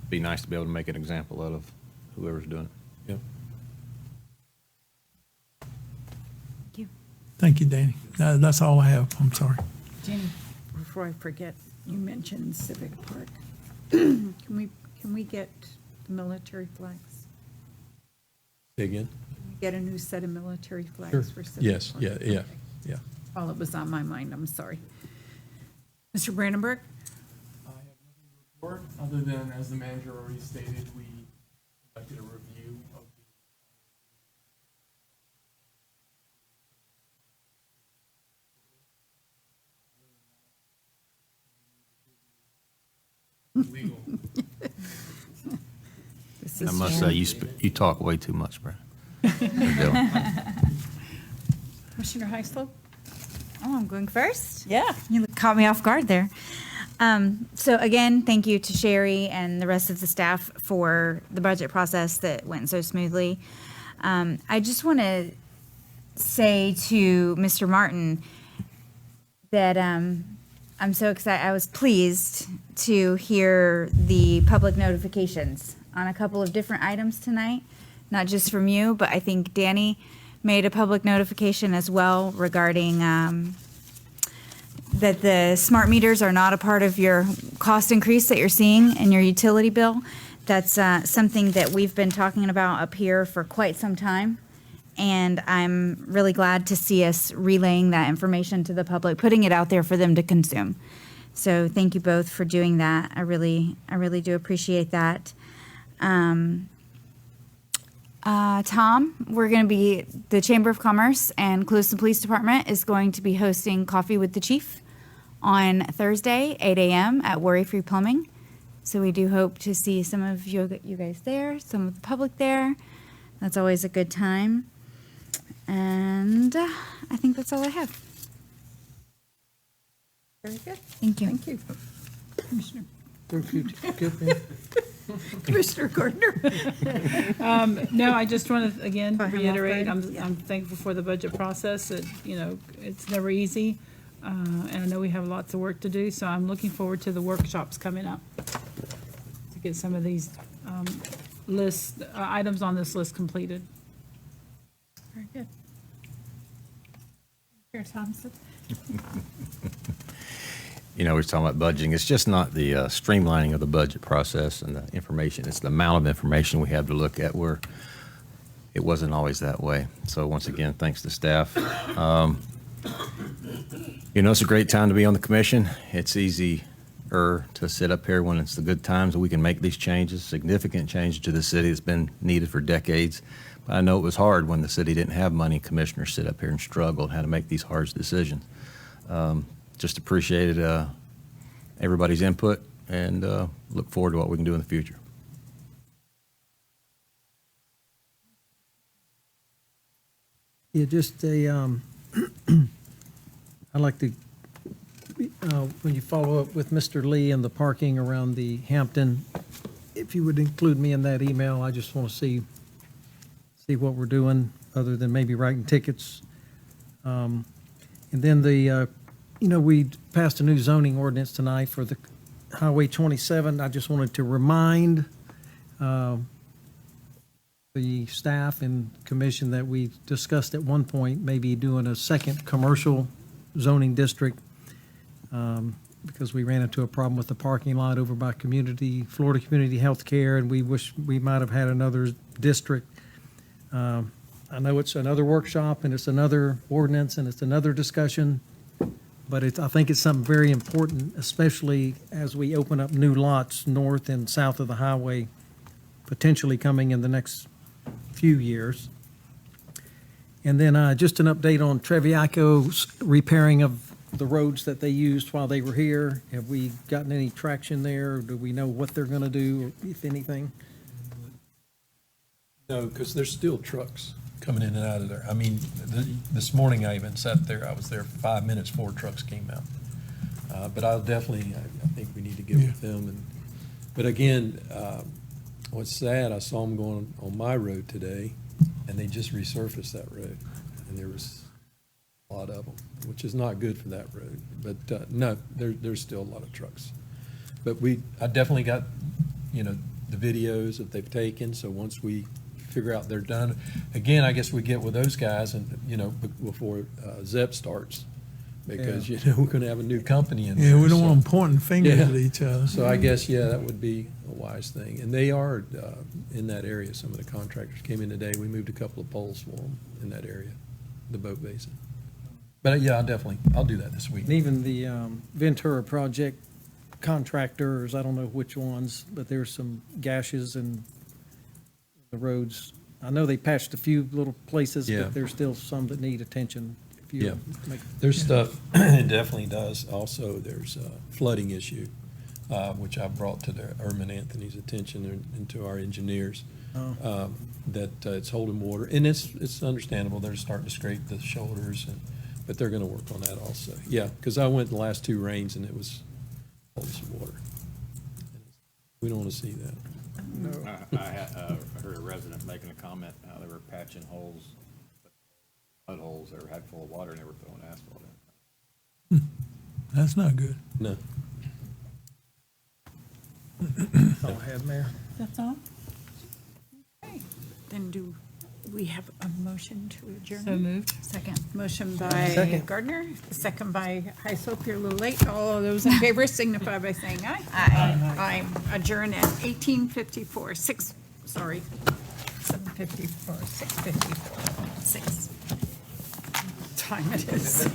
Be nice to be able to make an example out of whoever's doing it. Yeah. Thank you, Danny. That's all I have. I'm sorry. Jenny, before I forget, you mentioned Civic Park. Can we get the military flags? Say again? Get a new set of military flags Sure. for Civic Yes, Park? yeah. All it was on my mind, I'm sorry. Mr. Brandenburg? I have nothing to report, other than, as the manager already stated, we conducted a review of the legal. This And I is must say, you talk way too much, Brad. Commissioner Heisler? Oh, I'm going first? Yeah. You caught me off guard there. So again, thank you to Sherry and the rest of the staff for the budget process that went so smoothly. I just want to say to Mr. Martin that I'm so excited. I was pleased to hear the public notifications on a couple of different items tonight, not just from you, but I think Danny made a public notification as well regarding that the smart meters are not a part of your cost increase that you're seeing in your utility bill. That's something that we've been talking about up here for quite some time. And I'm really glad to see us relaying that information to the public, putting it out there for them to consume. So thank you both for doing that. I really do appreciate that. Tom, we're going to be, the Chamber of Commerce and Clewiston Police Department is going to be hosting Coffee with the Chief on Thursday, 8 a.m. at Worry Free Plumbing. So we do hope to see some of you guys there, some of the public there. That's always a good time. And I think that's all I have. Very good. Thank you. Thank you. Commissioner. Good. Commissioner Gardner. No, I just want to, again, Caught him off reiterate, guard. I'm thankful for the budget process. It's never easy. And I know we have lots of work to do, so I'm looking forward to the workshops coming up to get some of these items on this list completed. Very good. Chair Thompson. We're talking about budgeting. It's just not the streamlining of the budget process and the information. It's the amount of information we have to look at where it wasn't always that way. So once again, thanks to staff. It's a great time to be on the commission. It's easier to sit up here when it's the good times and we can make these changes, significant changes to the city that's been needed for decades. But I know it was hard when the city didn't have money. Commissioners sit up here and struggle and how to make these hard decisions. Just appreciated everybody's input and look forward to what we can do in the future. Yeah, just I'd like to, when you follow up with Mr. Lee and the parking around the Hampton, if you would include me in that email, I just want to see what we're doing, other than maybe writing tickets. And then we passed a new zoning ordinance tonight for the Highway 27. I just wanted to remind the staff and commission that we discussed at one point, maybe doing a second commercial zoning district, because we ran into a problem with the parking lot over by Florida Community Healthcare, and we wish we might have had another district. I know it's another workshop and it's another ordinance and it's another discussion, but I think it's something very important, especially as we open up new lots north and south of the highway, potentially coming in the next few years. And then just an update on Treviaco's repairing of the roads that they used while they were here. Have we gotten any traction there? Do we know what they're going to do, if anything? No, because there's still trucks coming in and out of there. I mean, this morning I even sat there, I was there 5 minutes before trucks came out. But I'll definitely, I think we need to get with them. But again, what's sad, I saw them going on my road today, and they just resurfaced that road. And there was a lot of them, which is not good for that road. But no, there's still a lot of trucks. But I definitely got, the videos that they've taken, so once we figure out they're done, again, I guess we get with those guys and, before ZEP starts, because, we're going to have a new company in there. Yeah, we don't want them pointing fingers at each other. So I guess, that would be a wise thing. And they are in that area. Some of the contractors came in today. We moved a couple of poles for them in that area, the boat basin. But I'll do that this week. And even the Ventura project contractors, I don't know which ones, but there's some gashes in the roads. I know they patched a few little places, Yeah. but there's still some that need attention. If you make- There's stuff, it definitely does. Also, there's a flooding issue, which I brought to Erman Anthony's attention and to our engineers, that it's holding water. And it's understandable. They're starting to scrape the shoulders, but they're going to work on that also. Yeah, because I went the last two rains and it was holding some water. We don't want to see that. I heard a resident making a comment how they were patching holes, mud holes that were had full of water and they were throwing asphalt in. That's not good. No. That's all I have, Mayor. That's all? Okay. Then do we have a motion to adjourn? So moved. Second. Motion by Second. Gardner, second by Heisel. You're a little late. All of those in favor signify by saying aye. Aye. Adjourn at 18:54, 7:54, 6:54, 6. Time it is.